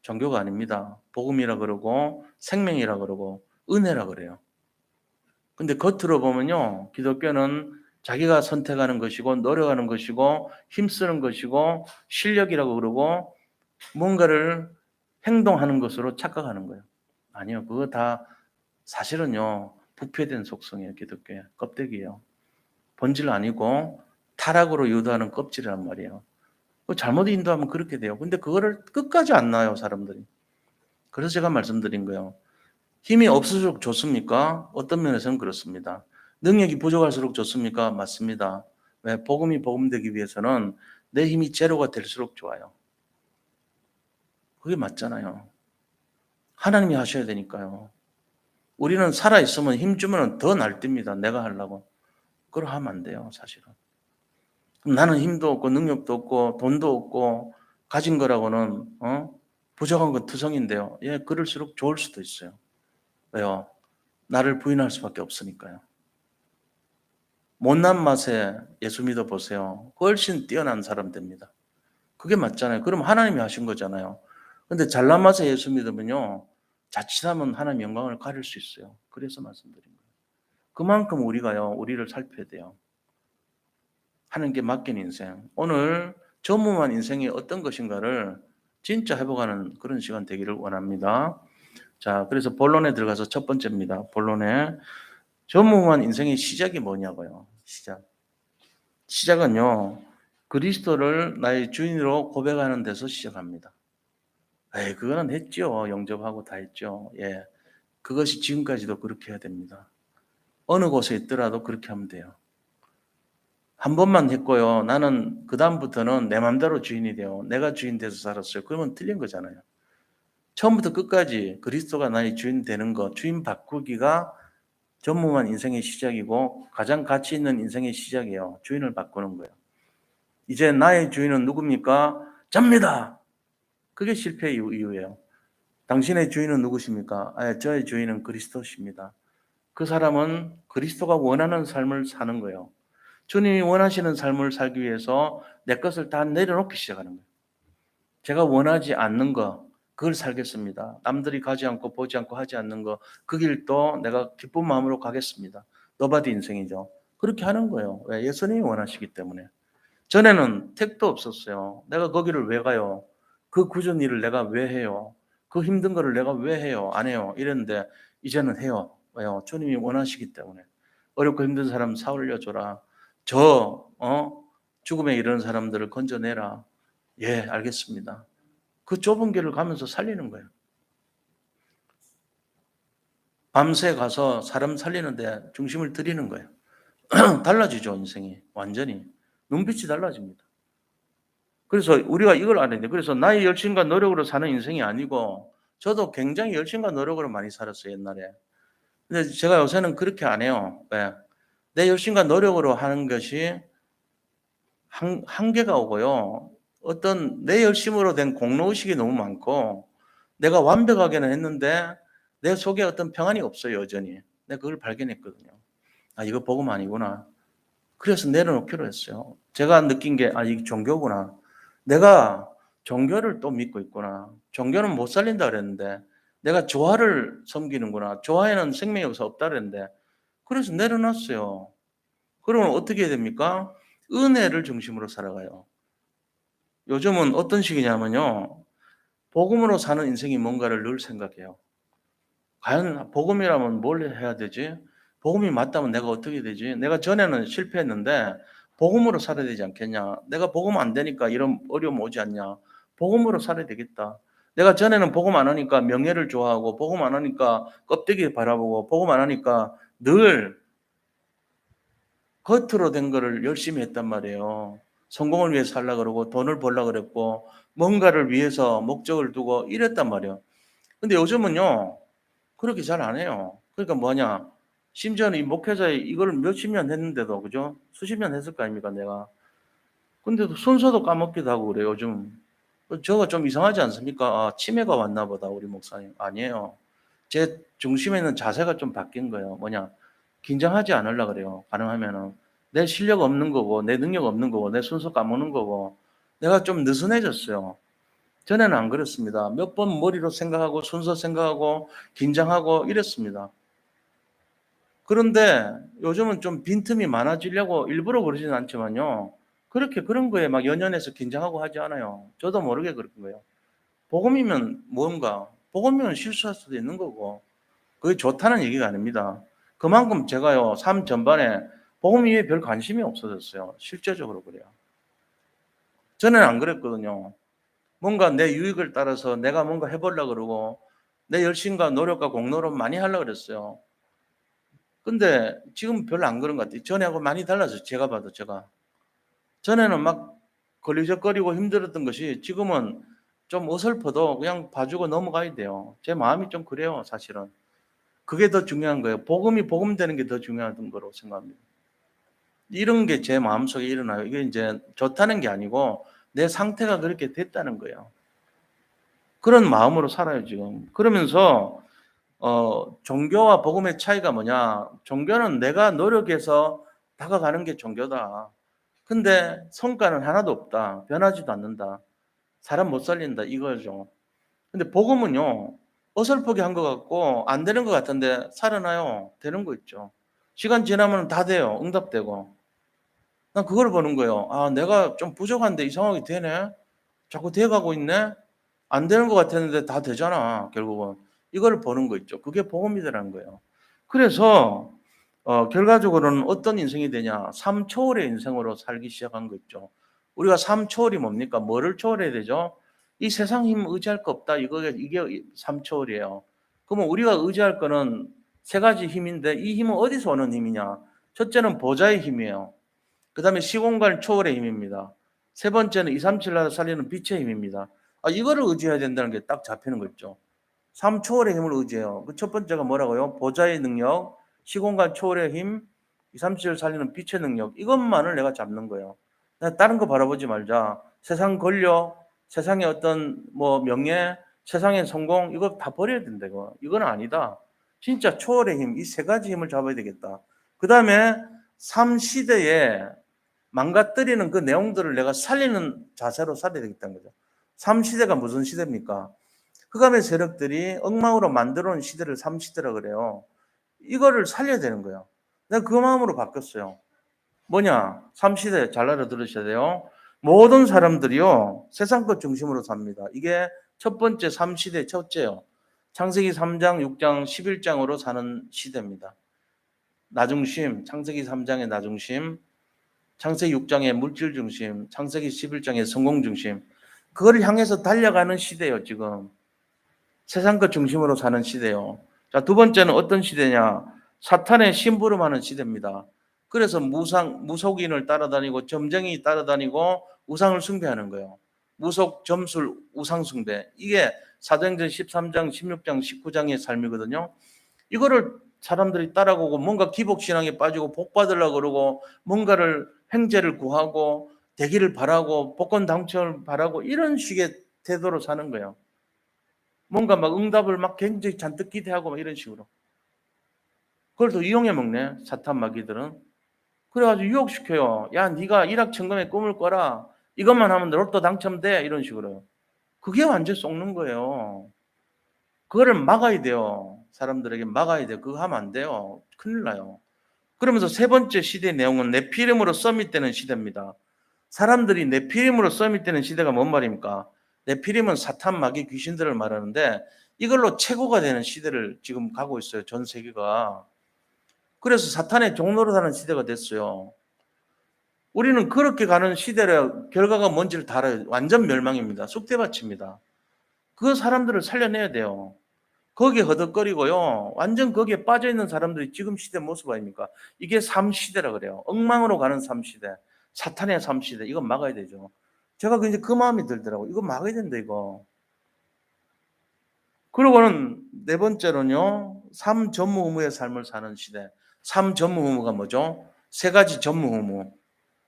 종교가 아닙니다. 복음이라 그러고 생명이라 그러고 은혜라 그래요. 근데 겉으로 보면요, 기독교는 자기가 선택하는 것이고 노력하는 것이고 힘쓰는 것이고 실력이라고 그러고 뭔가를 행동하는 것으로 착각하는 거예요. 아니요, 그거 다 사실은요, 부패된 속성이에요. 기독교의 껍데기예요. 본질 아니고 타락으로 유도하는 껍질이란 말이에요. 잘못 인도하면 그렇게 돼요. 근데 그거를 끝까지 안 놔요, 사람들이. 그래서 제가 말씀드린 거예요. 힘이 없을수록 좋습니까? 어떤 면에서는 그렇습니다. 능력이 부족할수록 좋습니까? 맞습니다. 왜? 복음이 복음되기 위해서는 내 힘이 제로가 될수록 좋아요. 그게 맞잖아요. 하나님이 하셔야 되니까요. 우리는 살아있으면 힘 주면 더 날뛰입니다. 내가 하려고. 그걸 하면 안 돼요, 사실은. 나는 힘도 없고 능력도 없고 돈도 없고 가진 거라고는 부족한 건 투성인데요. 예, 그럴수록 좋을 수도 있어요. 왜요? 나를 부인할 수밖에 없으니까요. 못난 맛에 예수 믿어 보세요. 훨씬 뛰어난 사람 됩니다. 그게 맞잖아요. 그럼 하나님이 하신 거잖아요. 근데 잘난 맛에 예수 믿으면요, 자칫하면 하나님 영광을 가릴 수 있어요. 그래서 말씀드린 거예요. 그만큼 우리가요, 우리를 살펴야 돼요. 하나님께 맡긴 인생. 오늘 전무한 인생이 어떤 것인가를 진짜 회복하는 그런 시간 되기를 원합니다. 자, 그래서 본론에 들어가서 첫 번째입니다. 본론에 전무후무한 인생의 시작이 뭐냐고요. 시작은요, 그리스도를 나의 주인으로 고백하는 데서 시작합니다. 그거는 했죠. 영접하고 다 했죠. 예. 그것이 지금까지도 그렇게 해야 됩니다. 어느 곳에 있더라도 그렇게 하면 돼요. 한 번만 했고요. 나는 그다음부터는 내 맘대로 주인이 돼요. 내가 주인 돼서 살았어요. 그러면 틀린 거잖아요. 처음부터 끝까지 그리스도가 나의 주인 되는 것, 주인 바꾸기가 전무한 인생의 시작이고 가장 가치 있는 인생의 시작이에요. 주인을 바꾸는 거예요. 이제 나의 주인은 누굽니까? 접니다. 그게 실패의 이유예요. 당신의 주인은 누구십니까? 저의 주인은 그리스도십니다. 그 사람은 그리스도가 원하는 삶을 사는 거예요. 주님이 원하시는 삶을 살기 위해서 내 것을 다 내려놓기 시작하는 거예요. 제가 원하지 않는 거, 그걸 살겠습니다. 남들이 가지 않고 보지 않고 하지 않는 거, 그 길도 내가 기쁜 마음으로 가겠습니다. 너바디 인생이죠. 그렇게 하는 거예요. 왜? 예수님이 원하시기 때문에. 전에는 택도 없었어요. 내가 거기를 왜 가요? 그 굳은 일을 내가 왜 해요? 그 힘든 거를 내가 왜 해요? 안 해요. 이랬는데 이제는 해요. 왜요? 주님이 원하시기 때문에. 어렵고 힘든 사람 사올려줘라. 죽음에 이르는 사람들을 건져내라. 예, 알겠습니다. 그 좁은 길을 가면서 살리는 거예요. 밤새 가서 사람 살리는데 중심을 들이는 거예요. 달라지죠, 인생이. 완전히. 눈빛이 달라집니다. 그래서 우리가 이걸 알아야 돼요. 그래서 나의 열심과 노력으로 사는 인생이 아니고, 저도 굉장히 열심과 노력으로 많이 살았어요, 옛날에. 근데 제가 요새는 그렇게 안 해요. 왜? 내 열심과 노력으로 하는 것이 한계가 오고요. 어떤 내 열심으로 된 공로의식이 너무 많고, 내가 완벽하게는 했는데, 내 속에 어떤 평안이 없어요, 여전히. 내가 그걸 발견했거든요. 이거 복음 아니구나. 그래서 내려놓기로 했어요. 제가 느낀 게, 이게 종교구나. 내가 종교를 또 믿고 있구나. 종교는 못 살린다 그랬는데, 내가 조화를 섬기는구나. 조화에는 생명이 없다 그랬는데, 그래서 내려놨어요. 그러면 어떻게 해야 됩니까? 은혜를 중심으로 살아가요. 요즘은 어떤 식이냐면요. 복음으로 사는 인생이 뭔가를 늘 생각해요. 과연 복음이라면 뭘 해야 되지? 복음이 맞다면 내가 어떻게 되지? 내가 전에는 실패했는데 복음으로 살아야 되지 않겠냐? 내가 복음 안 되니까 이런 어려움 오지 않냐? 복음으로 살아야 되겠다. 내가 전에는 복음 안 하니까 명예를 좋아하고 복음 안 하니까 껍데기 바라보고 복음 안 하니까 늘 겉으로 된 거를 열심히 했단 말이에요. 성공을 위해서 살려고 그러고 돈을 벌려고 그랬고 뭔가를 위해서 목적을 두고 이랬단 말이에요. 근데 요즘은요. 그렇게 잘 안 해요. 그러니까 뭐냐? 심지어는 이 목회자의 이걸 몇십 년 했는데도 그죠? 수십 년 했을 거 아닙니까 내가. 근데도 순서도 까먹기도 하고 그래요 요즘. 저거 좀 이상하지 않습니까? 치매가 왔나 보다 우리 목사님. 아니에요. 제 중심에 있는 자세가 좀 바뀐 거예요. 뭐냐? 긴장하지 않으려고 그래요. 가능하면은. 내 실력 없는 거고 내 능력 없는 거고 내 순서 까먹는 거고 내가 좀 느슨해졌어요. 전에는 안 그랬습니다. 몇 번 머리로 생각하고 순서 생각하고 긴장하고 이랬습니다. 그런데 요즘은 좀 빈틈이 많아지려고 일부러 그러지는 않지만요. 그렇게 그런 거에 막 연연해서 긴장하고 하지 않아요. 저도 모르게 그런 거예요. 복음이면 뭔가, 복음이면 실수할 수도 있는 거고, 그게 좋다는 얘기가 아닙니다. 그만큼 제가요, 삶 전반에 복음 위에 별 관심이 없어졌어요. 실제적으로 그래요. 전에는 안 그랬거든요. 뭔가 내 유익을 따라서 내가 뭔가 해보려고 그러고, 내 열심과 노력과 공로로 많이 하려고 그랬어요. 근데 지금 별로 안 그런 것 같아요. 전에하고 많이 달라졌어요. 제가 봐도 제가. 전에는 막 걸리적거리고 힘들었던 것이 지금은 좀 어설퍼도 그냥 봐주고 넘어가야 돼요. 제 마음이 좀 그래요, 사실은. 그게 더 중요한 거예요. 복음이 복음되는 게 더 중요한 거로 생각합니다. 이런 게 제 마음속에 일어나요. 이게 이제 좋다는 게 아니고 내 상태가 그렇게 됐다는 거예요. 그런 마음으로 살아요, 지금. 그러면서 종교와 복음의 차이가 뭐냐? 종교는 내가 노력해서 다가가는 게 종교다. 근데 성과는 하나도 없다. 변하지도 않는다. 사람 못 살린다. 이거죠. 근데 복음은요, 어설프게 한 것 같고, 안 되는 것 같은데, 살아나요. 되는 거 있죠. 시간 지나면 다 돼요. 응답되고. 난 그걸 보는 거예요. 내가 좀 부족한데 이상하게 되네? 자꾸 돼가고 있네? 안 되는 것 같았는데 다 되잖아, 결국은. 이걸 보는 거 있죠. 그게 복음이라는 거예요. 그래서 결과적으로는 어떤 인생이 되냐? 삶 초월의 인생으로 살기 시작한 거 있죠. 우리가 삶 초월이 뭡니까? 뭐를 초월해야 되죠? 이 세상 힘 의지할 거 없다. 이게 삶 초월이에요. 그러면 우리가 의지할 거는 세 가지 힘인데 이 힘은 어디서 오는 힘이냐? 첫째는 보좌의 힘이에요. 그 다음에 시공간 초월의 힘입니다. 세 번째는 237 나라 살리는 빛의 힘입니다. 이거를 의지해야 된다는 게 딱 잡히는 거 있죠. 삶 초월의 힘을 의지해요. 그 첫 번째가 뭐라고요? 보좌의 능력, 시공간 초월의 힘, 237을 살리는 빛의 능력. 이것만을 내가 잡는 거예요. 다른 거 바라보지 말자. 세상 권력, 세상의 어떤 뭐 명예, 세상의 성공, 이거 다 버려야 된다. 이건 아니다. 진짜 초월의 힘, 이 세 가지 힘을 잡아야 되겠다. 그 다음에 삶 시대에 망가뜨리는 그 내용들을 내가 살리는 자세로 살아야 되겠다는 거죠. 삶 시대가 무슨 시대입니까? 흑암의 세력들이 엉망으로 만들어 놓은 시대를 삶 시대라 그래요. 이거를 살려야 되는 거예요. 내가 그 마음으로 바뀌었어요. 뭐냐? 삶 시대 잘 알아들으셔야 돼요. 모든 사람들이요, 세상 것 중심으로 삽니다. 이게 첫 번째 삶 시대 첫째요. 창세기 3장, 6장, 11장으로 사는 시대입니다. 나중심, 창세기 3장의 나중심, 창세기 6장의 물질 중심, 창세기 11장의 성공 중심, 그걸 향해서 달려가는 시대예요, 지금. 세상 것 중심으로 사는 시대요. 자, 두 번째는 어떤 시대냐? 사탄의 심부름하는 시대입니다. 그래서 무속인을 따라다니고 점쟁이 따라다니고 우상을 숭배하는 거예요. 무속, 점술, 우상 숭배. 이게 사도행전 13장, 16장, 19장의 삶이거든요. 이거를 사람들이 따라가고 뭔가 기복신앙에 빠지고 복 받으려고 그러고 뭔가를 횡재를 구하고 되기를 바라고 복권 당첨을 바라고 이런 식의 태도로 사는 거예요. 뭔가 막 응답을 막 굉장히 잔뜩 기대하고 막 이런 식으로. 그걸 또 이용해 먹네, 사탄 마귀들은. 그래가지고 유혹시켜요. 야, 네가 일확천금의 꿈을 꿔라. 이것만 하면 로또 당첨돼. 이런 식으로. 그게 완전 속는 거예요. 그거를 막아야 돼요. 사람들에게 막아야 돼요. 그거 하면 안 돼요. 큰일 나요. 그러면서 세 번째 시대의 내용은 네피림으로 서밋되는 시대입니다. 사람들이 네피림으로 서밋되는 시대가 뭔 말입니까? 네피림은 사탄, 마귀, 귀신들을 말하는데 이걸로 최고가 되는 시대를 지금 가고 있어요. 전 세계가. 그래서 사탄의 종로로 사는 시대가 됐어요. 우리는 그렇게 가는 시대의 결과가 뭔지를 다 알아요. 완전 멸망입니다. 쑥대밭입니다. 그 사람들을 살려내야 돼요. 거기에 허덕거리고요. 완전 거기에 빠져있는 사람들이 지금 시대 모습 아닙니까? 이게 삶시대라 그래요. 엉망으로 가는 삶시대. 사탄의 삶시대. 이거 막아야 되죠. 제가 이제 그 마음이 들더라고요. 이거 막아야 된다, 이거. 그리고는 네 번째로는요. 삶 전무후무의 삶을 사는 시대. 삶 전무후무가 뭐죠? 세 가지 전무후무.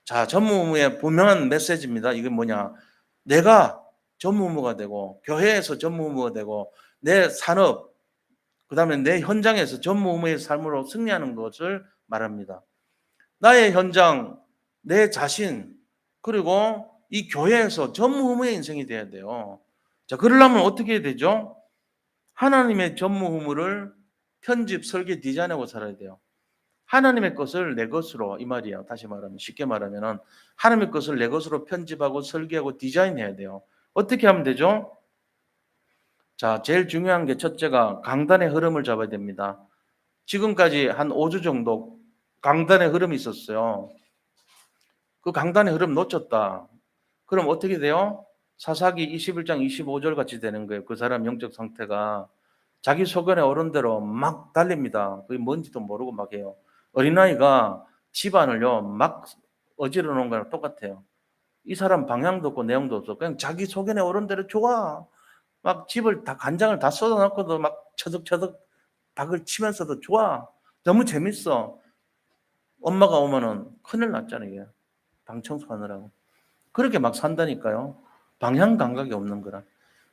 자, 전무후무의 분명한 메시지입니다. 이게 뭐냐? 내가 전무후무가 되고 교회에서 전무후무가 되고 내 산업, 그다음에 내 현장에서 전무후무의 삶으로 승리하는 것을 말합니다. 나의 현장, 내 자신, 그리고 이 교회에서 전무후무의 인생이 돼야 돼요. 자, 그러려면 어떻게 해야 되죠? 하나님의 전무후무를 편집, 설계, 디자인하고 살아야 돼요. 하나님의 것을 내 것으로, 이 말이에요. 다시 말하면, 쉽게 말하면은 하나님의 것을 내 것으로 편집하고 설계하고 디자인해야 돼요. 어떻게 하면 되죠? 자, 제일 중요한 게 첫째가 강단의 흐름을 잡아야 됩니다. 지금까지 한 5주 정도 강단의 흐름이 있었어요. 그 강단의 흐름 놓쳤다. 그럼 어떻게 돼요? 사사기 21장 25절 같이 되는 거예요. 그 사람 영적 상태가 자기 소견에 오른 대로 막 달립니다. 그게 뭔지도 모르고 막 해요. 어린아이가 집안을요 막 어지러 놓은 거랑 똑같아요. 이 사람 방향도 없고 내용도 없어. 그냥 자기 소견에 오른 대로 좋아. 막 집을 다 간장을 다 쏟아놓고도 막 처덕처덕 닭을 치면서도 좋아. 너무 재밌어. 엄마가 오면은 큰일 났잖아요. 이게. 방 청소하느라고. 그렇게 막 산다니까요. 방향 감각이 없는 거라.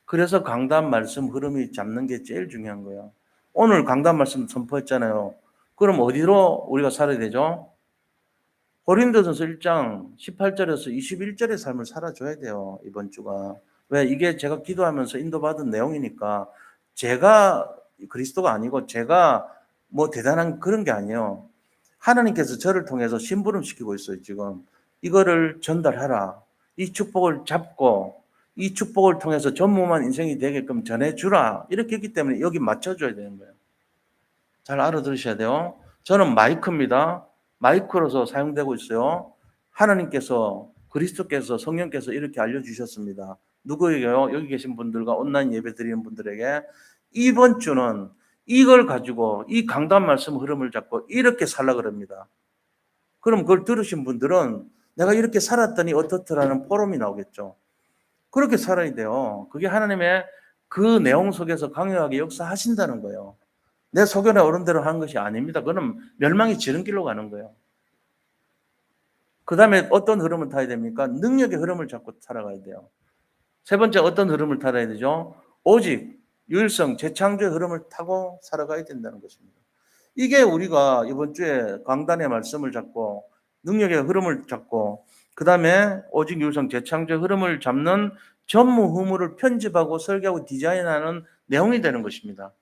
그래서 강단 말씀 흐름이 잡는 게 제일 중요한 거예요. 오늘 강단 말씀 선포했잖아요. 그럼 어디로 우리가 살아야 되죠? 고린도전서 1장 18절에서 21절의 삶을 살아줘야 돼요. 이번 주가. 왜? 이게 제가 기도하면서 인도받은 내용이니까 제가 그리스도가 아니고 제가 뭐 대단한 그런 게 아니에요. 하나님께서 저를 통해서 심부름 시키고 있어요, 지금. 이거를 전달하라. 이 축복을 잡고 이 축복을 통해서 전무후무한 인생이 되게끔 전해주라. 이렇게 했기 때문에 여기 맞춰줘야 되는 거예요. 잘 알아들으셔야 돼요. 저는 마이크입니다. 마이크로서 사용되고 있어요. 하나님께서, 그리스도께서, 성령께서 이렇게 알려주셨습니다. 누구에게요? 여기 계신 분들과 온라인 예배 드리는 분들에게 이번 주는 이걸 가지고 이 강단 말씀 흐름을 잡고 이렇게 살라 그럽니다. 그럼 그걸 들으신 분들은 내가 이렇게 살았더니 어떻더라는 포럼이 나오겠죠. 그렇게 살아야 돼요. 그게 하나님의 그 내용 속에서 강력하게 역사하신다는 거예요. 내 소견에 오른 대로 하는 것이 아닙니다. 그건 멸망의 지름길로 가는 거예요. 그 다음에 어떤 흐름을 타야 됩니까? 능력의 흐름을 잡고 살아가야 돼요. 세 번째 어떤 흐름을 타야 되죠? 오직 유일성, 재창조의 흐름을 타고 살아가야 된다는 것입니다. 이게 우리가 이번 주에 강단의 말씀을 잡고 능력의 흐름을 잡고 그 다음에 오직 유일성, 재창조의 흐름을 잡는 전무후무를 편집하고 설계하고 디자인하는 내용이 되는 것입니다.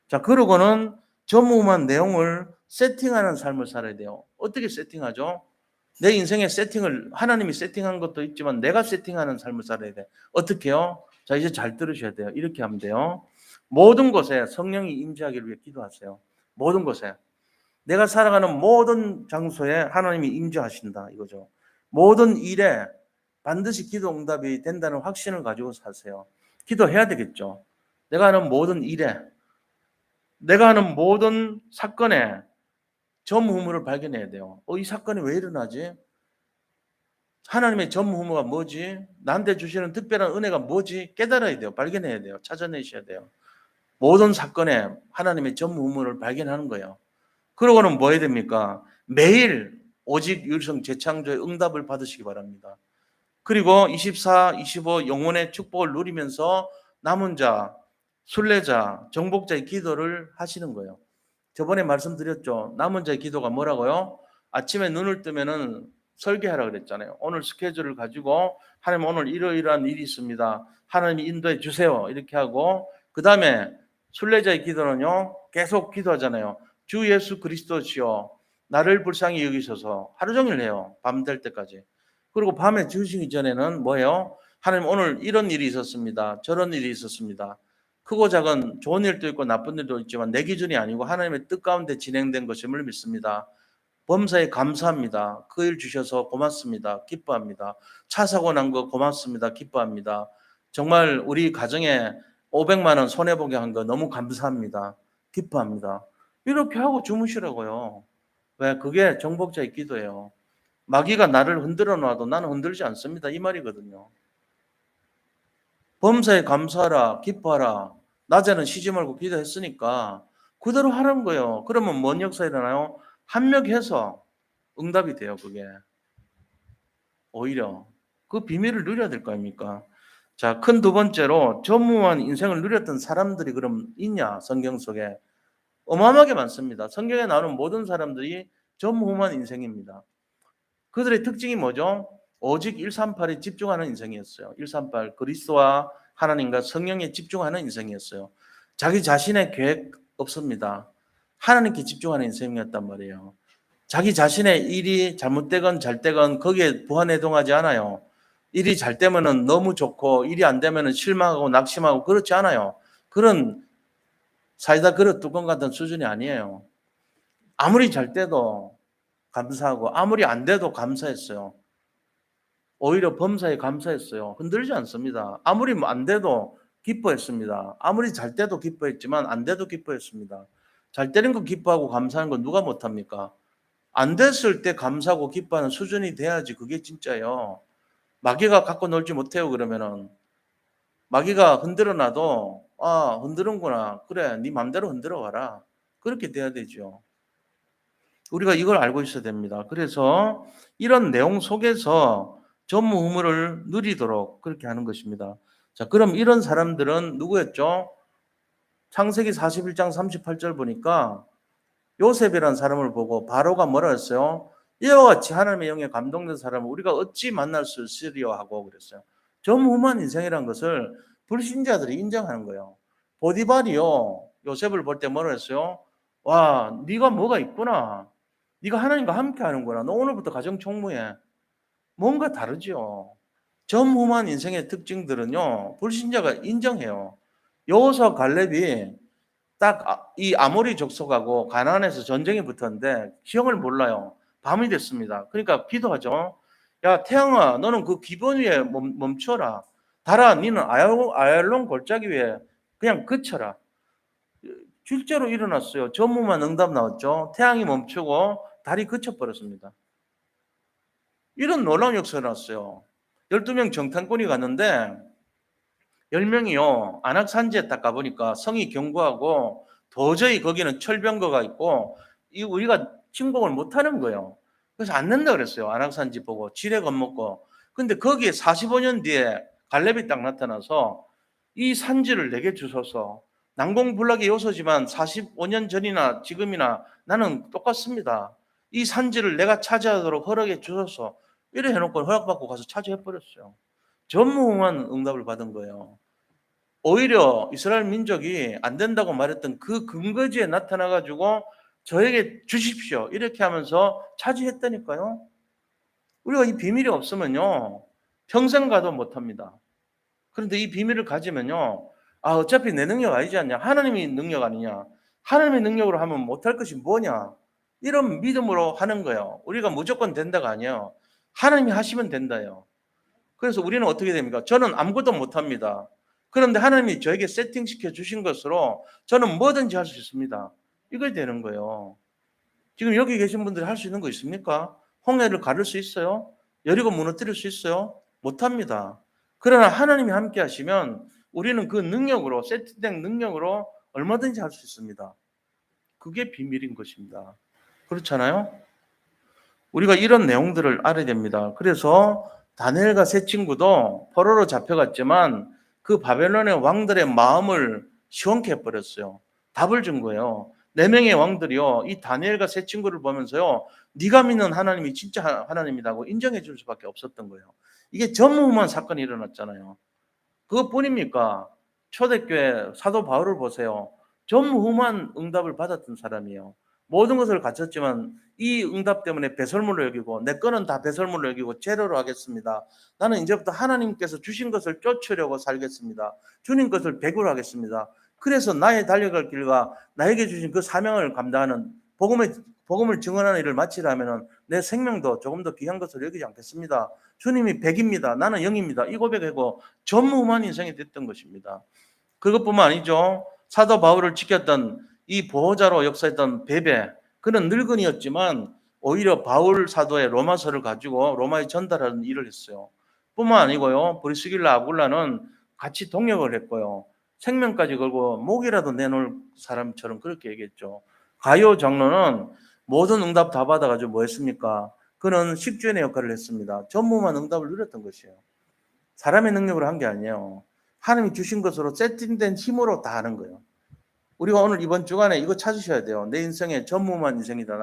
자, 그러고는 전무후무한 내용을 세팅하는 삶을 살아야 돼요. 어떻게 세팅하죠? 내 인생의 세팅을 하나님이 세팅한 것도 있지만 내가 세팅하는 삶을 살아야 돼. 어떻게요? 자, 이제 잘 들으셔야 돼요. 이렇게 하면 돼요. 모든 곳에 성령이 임재하기를 위해 기도하세요. 모든 곳에. 내가 살아가는 모든 장소에 하나님이 임재하신다 이거죠. 모든 일에 반드시 기도 응답이 된다는 확신을 가지고 사세요. 기도해야 되겠죠. 내가 하는 모든 일에, 내가 하는 모든 사건에 전무후무를 발견해야 돼요. 이 사건이 왜 일어나지? 하나님의 전무후무가 뭐지? 나한테 주시는 특별한 은혜가 뭐지? 깨달아야 돼요. 발견해야 돼요. 찾아내셔야 돼요. 모든 사건에 하나님의 전무후무를 발견하는 거예요. 그러고는 뭐 해야 됩니까? 매일 오직 유일성 재창조의 응답을 받으시기 바랍니다. 그리고 24, 25 영혼의 축복을 누리면서 남은 자, 순례자, 정복자의 기도를 하시는 거예요. 저번에 말씀드렸죠. 남은 자의 기도가 뭐라고요? 아침에 눈을 뜨면은 설계하라 그랬잖아요. 오늘 스케줄을 가지고 하나님 오늘 이러이러한 일이 있습니다. 하나님이 인도해 주세요. 이렇게 하고 그 다음에 순례자의 기도는요. 계속 기도하잖아요. 주 예수 그리스도시여 나를 불쌍히 여기셔서 하루 종일 해요. 밤 될 때까지. 그리고 밤에 주시기 전에는 뭐예요? 하나님 오늘 이런 일이 있었습니다. 저런 일이 있었습니다. 크고 작은 좋은 일도 있고 나쁜 일도 있지만 내 기준이 아니고 하나님의 뜻 가운데 진행된 것임을 믿습니다. 범사에 감사합니다. 그 일 주셔서 고맙습니다. 기뻐합니다. 차 사고 난 거 고맙습니다. 기뻐합니다. 정말 우리 가정에 500만 원 손해보게 한 거 너무 감사합니다. 기뻐합니다. 이렇게 하고 주무시라고요. 왜? 그게 정복자의 기도예요. 마귀가 나를 흔들어 놔도 나는 흔들지 않습니다. 이 말이거든요. 범사에 감사하라, 기뻐하라. 낮에는 쉬지 말고 기도했으니까 그대로 하는 거예요. 그러면 뭔 역사 일어나요? 합력해서 응답이 돼요, 그게. 오히려. 그 비밀을 누려야 될 거 아닙니까? 자, 큰 두 번째로 전무한 인생을 누렸던 사람들이 그럼 있냐, 성경 속에. 어마어마하게 많습니다. 성경에 나오는 모든 사람들이 전무한 인생입니다. 그들의 특징이 뭐죠? 오직 138에 집중하는 인생이었어요. 138 그리스도와 하나님과 성령에 집중하는 인생이었어요. 자기 자신의 계획 없습니다. 하나님께 집중하는 인생이었단 말이에요. 자기 자신의 일이 잘못되건 잘되건 거기에 부안해동하지 않아요. 일이 잘 되면은 너무 좋고 일이 안 되면은 실망하고 낙심하고 그렇지 않아요. 그런 사이다 그릇 뚜껑 같은 수준이 아니에요. 아무리 잘 돼도 감사하고 아무리 안 돼도 감사했어요. 오히려 범사에 감사했어요. 흔들지 않습니다. 아무리 안 돼도 기뻐했습니다. 아무리 잘 돼도 기뻐했지만 안 돼도 기뻐했습니다. 잘 되는 거 기뻐하고 감사하는 건 누가 못합니까? 안 됐을 때 감사하고 기뻐하는 수준이 돼야지 그게 진짜예요. 마귀가 갖고 놀지 못해요 그러면은. 마귀가 흔들어 놔도 흔드는구나. 그래 네 맘대로 흔들어 가라. 그렇게 돼야 되죠. 우리가 이걸 알고 있어야 됩니다. 그래서 이런 내용 속에서 전무후무를 누리도록 그렇게 하는 것입니다. 자, 그럼 이런 사람들은 누구였죠? 창세기 41장 38절 보니까 요셉이라는 사람을 보고 바로가 뭐라 했어요? 이와 같이 하나님의 영에 감동된 사람을 우리가 어찌 만날 수 있으리요 하고 그랬어요. 전무후무한 인생이라는 것을 불신자들이 인정하는 거예요. 보디발이요. 요셉을 볼 때 뭐라 했어요? 와, 네가 뭐가 있구나. 네가 하나님과 함께 하는구나. 너 오늘부터 가정 총무해. 뭔가 다르죠. 전무후무한 인생의 특징들은요, 불신자가 인정해요. 여호수아 갈렙이 딱 이 아모리 족속하고 가나안에서 전쟁이 붙었는데 기형을 몰라요. 밤이 됐습니다. 그러니까 기도하죠. 야 태양아, 너는 그 기본 위에 멈춰라. 달아, 너는 아얄론 골짜기 위에 그냥 그쳐라. 실제로 일어났어요. 전무만 응답 나왔죠. 태양이 멈추고 달이 그쳐버렸습니다. 이런 놀라운 역사가 났어요. 12명 정탐꾼이 갔는데 10명이요. 안악산지에 딱 가보니까 성이 견고하고 도저히 거기는 철병거가 있고 우리가 침공을 못하는 거예요. 그래서 안 된다 그랬어요. 안악산지 보고 지뢰 겁먹고. 근데 거기에 45년 뒤에 갈렙이 딱 나타나서 이 산지를 내게 주소서. 난공불락의 요소지만 45년 전이나 지금이나 나는 똑같습니다. 이 산지를 내가 차지하도록 허락해 주소서. 이래 해놓고 허락받고 가서 차지해버렸어요. 전무후무한 응답을 받은 거예요. 오히려 이스라엘 민족이 안 된다고 말했던 그 근거지에 나타나 가지고 저에게 주십시오 이렇게 하면서 차지했다니까요. 우리가 이 비밀이 없으면요 평생 가도 못합니다. 그런데 이 비밀을 가지면요, 어차피 내 능력 아니지 않냐, 하나님이 능력 아니냐, 하나님의 능력으로 하면 못할 것이 뭐냐, 이런 믿음으로 하는 거예요. 우리가 무조건 된다가 아니에요. 하나님이 하시면 된다요. 그래서 우리는 어떻게 됩니까? 저는 아무것도 못합니다. 그런데 하나님이 저에게 세팅시켜 주신 것으로 저는 뭐든지 할 수 있습니다. 이걸 되는 거예요. 지금 여기 계신 분들이 할 수 있는 거 있습니까? 홍해를 가를 수 있어요? 여리고 무너뜨릴 수 있어요? 못합니다. 그러나 하나님이 함께 하시면 우리는 그 능력으로, 세팅된 능력으로 얼마든지 할 수 있습니다. 그게 비밀인 것입니다. 그렇잖아요? 우리가 이런 내용들을 알아야 됩니다. 그래서 다니엘과 세 친구도 포로로 잡혀갔지만 그 바벨론의 왕들의 마음을 시원케 해버렸어요. 답을 준 거예요. 네 명의 왕들이요, 이 다니엘과 세 친구를 보면서요, 네가 믿는 하나님이 진짜 하나님이라고 인정해 줄 수밖에 없었던 거예요. 이게 전무후무한 사건이 일어났잖아요. 그것뿐입니까? 초대교회 사도 바울을 보세요. 전무후무한 응답을 받았던 사람이에요. 모든 것을 갖췄지만 이 응답 때문에 배설물로 여기고 내 거는 다 배설물로 여기고 재료로 하겠습니다. 나는 이제부터 하나님께서 주신 것을 쫓으려고 살겠습니다. 주님 것을 배구로 하겠습니다. 그래서 나의 달려갈 길과 나에게 주신 그 사명을 감당하는 복음을 증언하는 일을 마치려면 내 생명도 조금 더 귀한 것을 여기지 않겠습니다. 주님이 100입니다. 나는 0입니다. 이 고백하고 전무후무한 인생이 됐던 것입니다. 그것뿐만 아니죠. 사도 바울을 지켰던 이 보호자로 역사했던 베베, 그는 늙은이였지만 오히려 바울 사도의 로마서를 가지고 로마에 전달하는 일을 했어요. 뿐만 아니고요, 브리스길라 아굴라는 같이 동역을 했고요, 생명까지 걸고 목이라도 내놓을 사람처럼 그렇게 얘기했죠. 가요 장로는 모든 응답 다 받아가지고 뭐 했습니까? 그는 식주인의 역할을 했습니다. 전무만 응답을 누렸던 것이에요. 사람의 능력으로 한 게 아니에요. 하나님이 주신 것으로 세팅된 힘으로 다 하는 거예요. 우리가 오늘 이번 주간에 이거 찾으셔야 돼요. 내 인생의 전무만 인생이다.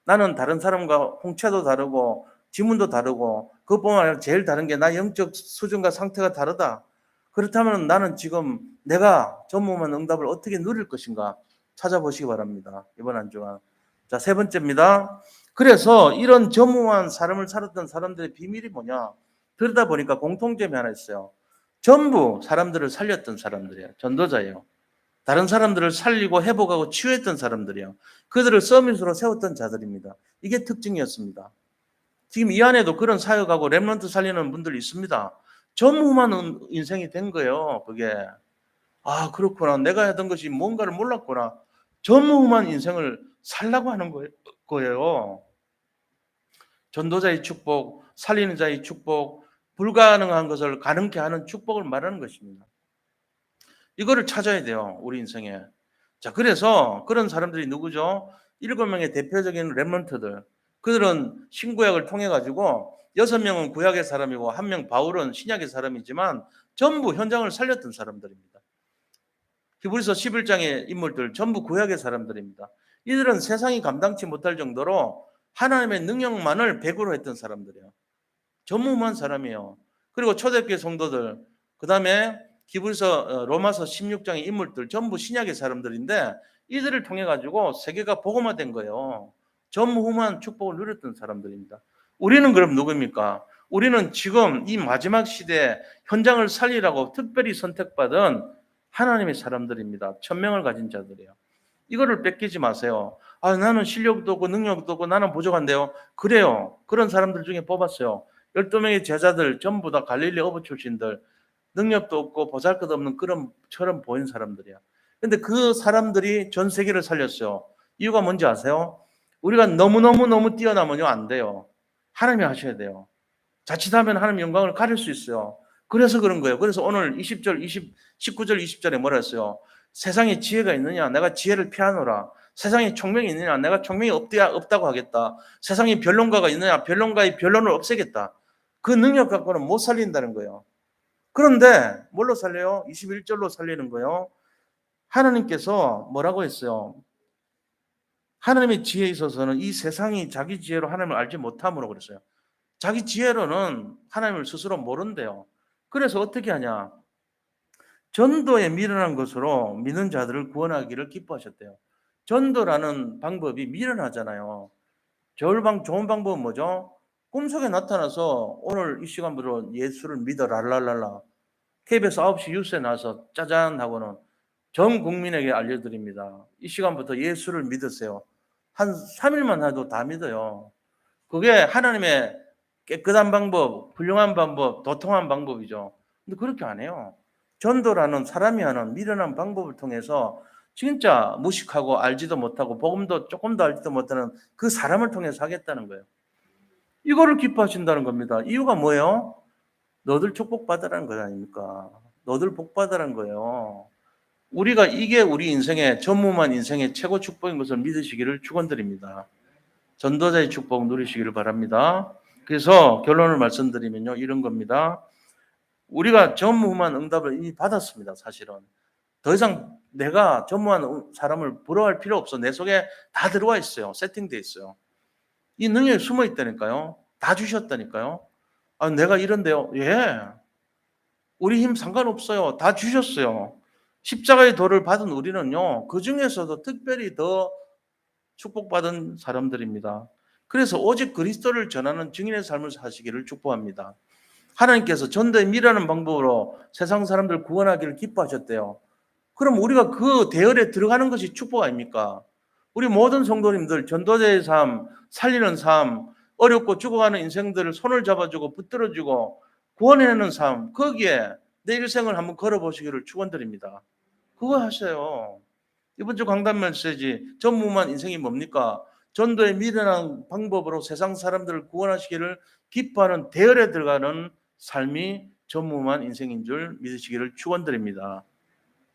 나는 다른 사람과 홍채도 다르고 지문도 다르고 그것뿐만 아니라 제일 다른 게 나 영적 수준과 상태가 다르다. 그렇다면 나는 지금 내가 전무만 응답을 어떻게 누릴 것인가 찾아보시기 바랍니다. 이번 한 주간. 자, 세 번째입니다. 그래서 이런 전무한 삶을 살았던 사람들의 비밀이 뭐냐? 들여다 보니까 공통점이 하나 있어요. 전부 사람들을 살렸던 사람들이에요. 전도자예요. 다른 사람들을 살리고 회복하고 치유했던 사람들이에요. 그들을 서밋으로 세웠던 자들입니다. 이게 특징이었습니다. 지금 이 안에도 그런 사역하고 렘넌트 살리는 분들이 있습니다. 전무만 인생이 된 거예요. 그게 그렇구나. 내가 하던 것이 뭔가를 몰랐구나. 전무만 인생을 살라고 하는 거예요. 전도자의 축복, 살리는 자의 축복, 불가능한 것을 가능케 하는 축복을 말하는 것입니다. 이거를 찾아야 돼요. 우리 인생에. 자, 그래서 그런 사람들이 누구죠? 7명의 대표적인 렘넌트들. 그들은 신구약을 통해 가지고 6명은 구약의 사람이고 1명 바울은 신약의 사람이지만 전부 현장을 살렸던 사람들입니다. 히브리서 11장의 인물들 전부 구약의 사람들입니다. 이들은 세상이 감당치 못할 정도로 하나님의 능력만을 배구로 했던 사람들이에요. 전무한 사람이에요. 그리고 초대교회 성도들, 그 다음에 히브리서 로마서 16장의 인물들 전부 신약의 사람들인데 이들을 통해 가지고 세계가 복음화된 거예요. 전무후무한 축복을 누렸던 사람들입니다. 우리는 그럼 누구입니까? 우리는 지금 이 마지막 시대 현장을 살리라고 특별히 선택받은 하나님의 사람들입니다. 천명을 가진 자들이에요. 이거를 뺏기지 마세요. 나는 실력도 없고 능력도 없고 나는 부족한데요. 그래요. 그런 사람들 중에 뽑았어요. 12명의 제자들 전부 다 갈릴리 어부 출신들, 능력도 없고 보잘것없는 그런 처럼 보인 사람들이야. 근데 그 사람들이 전 세계를 살렸어요. 이유가 뭔지 아세요? 우리가 너무 뛰어나면요 안 돼요. 하나님이 하셔야 돼요. 자칫하면 하나님 영광을 가릴 수 있어요. 그래서 그런 거예요. 그래서 오늘 20절, 19절, 20절에 뭐라 했어요? 세상에 지혜가 있느냐? 내가 지혜를 피하노라. 세상에 총명이 있느냐? 내가 총명이 없다고 하겠다. 세상에 변론가가 있느냐? 변론가의 변론을 없애겠다. 그 능력 갖고는 못 살린다는 거예요. 그런데 뭘로 살려요? 21절로 살리는 거예요. 하나님께서 뭐라고 했어요? 하나님의 지혜에 있어서는 이 세상이 자기 지혜로 하나님을 알지 못함으로 그랬어요. 자기 지혜로는 하나님을 스스로 모른대요. 그래서 어떻게 하냐? 전도에 미련한 것으로 믿는 자들을 구원하기를 기뻐하셨대요. 전도라는 방법이 미련하잖아요. 좋은 방법은 뭐죠? 꿈속에 나타나서 오늘 이 시간부터 예수를 믿어 랄랄랄라. KBS 9시 뉴스에 나와서 짜잔 하고는 전 국민에게 알려드립니다. 이 시간부터 예수를 믿으세요. 한 3일만 해도 다 믿어요. 그게 하나님의 깨끗한 방법, 훌륭한 방법, 도통한 방법이죠. 근데 그렇게 안 해요. 전도라는 사람이 하는 미련한 방법을 통해서 진짜 무식하고 알지도 못하고 복음도 조금도 알지도 못하는 그 사람을 통해서 하겠다는 거예요. 이거를 기뻐하신다는 겁니다. 이유가 뭐예요? 너들 축복받으라는 거 아닙니까? 너들 복받으라는 거예요. 우리가 이게 우리 인생의 전무만 인생의 최고 축복인 것을 믿으시기를 축원드립니다. 전도자의 축복 누리시기를 바랍니다. 그래서 결론을 말씀드리면요, 이런 겁니다. 우리가 전무후무한 응답을 이미 받았습니다. 사실은 더 이상 내가 전무한 사람을 부러워할 필요 없어. 내 속에 다 들어와 있어요. 세팅돼 있어요. 이 능력이 숨어 있다니까요. 다 주셨다니까요. 내가 이런데요. 예, 우리 힘 상관없어요. 다 주셨어요. 십자가의 도를 받은 우리는요, 그 중에서도 특별히 더 축복받은 사람들입니다. 그래서 오직 그리스도를 전하는 증인의 삶을 사시기를 축복합니다. 하나님께서 전도에 미라는 방법으로 세상 사람들 구원하기를 기뻐하셨대요. 그럼 우리가 그 대열에 들어가는 것이 축복 아닙니까? 우리 모든 성도님들 전도자의 삶, 살리는 삶, 어렵고 죽어가는 인생들을 손을 잡아주고 붙들어주고 구원해내는 삶, 거기에 내 일생을 한번 걸어보시기를 축원드립니다. 그거 하세요. 이번 주 강단 메시지 전무만 인생이 뭡니까? 전도의 미련한 방법으로 세상 사람들을 구원하시기를 기뻐하는 대열에 들어가는 삶이 전무만 인생인 줄 믿으시기를 축원드립니다.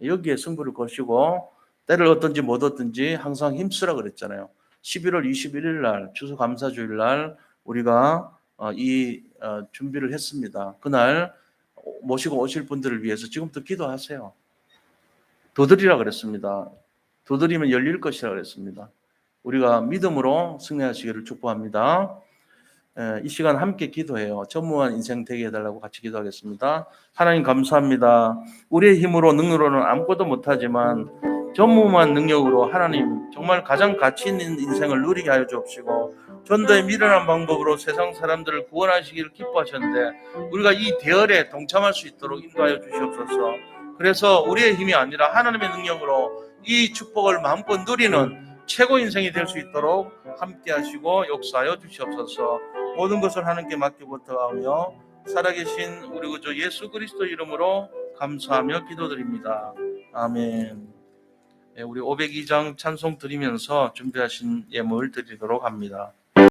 여기에 승부를 거시고 때를 얻든지 못 얻든지 항상 힘쓰라 그랬잖아요. 11월 21일 날 추수감사주일 날 우리가 이 준비를 했습니다. 그날 모시고 오실 분들을 위해서 지금부터 기도하세요. 도드리라 그랬습니다. 도드리면 열릴 것이라 그랬습니다. 우리가 믿음으로 승리하시기를 축복합니다. 이 시간 함께 기도해요. 전무한 인생 되게 해달라고 같이 기도하겠습니다. 하나님 감사합니다. 우리의 힘으로 능력으로는 아무것도 못하지만 전무한 능력으로 하나님 정말 가장 가치 있는 인생을 누리게 하여 주옵시고 전도의 미련한 방법으로 세상 사람들을 구원하시기를 기뻐하셨는데 우리가 이 대열에 동참할 수 있도록 인도하여 주시옵소서. 그래서 우리의 힘이 아니라 하나님의 능력으로 이 축복을 마음껏 누리는 최고 인생이 될 수 있도록 함께 하시고 역사하여 주시옵소서. 모든 것을 하나님께 맡기고 들어가며 살아계신 우리 구주 예수 그리스도 이름으로 감사하며 기도드립니다. 아멘. 우리 502장 찬송 드리면서 준비하신 예물 드리도록 합니다.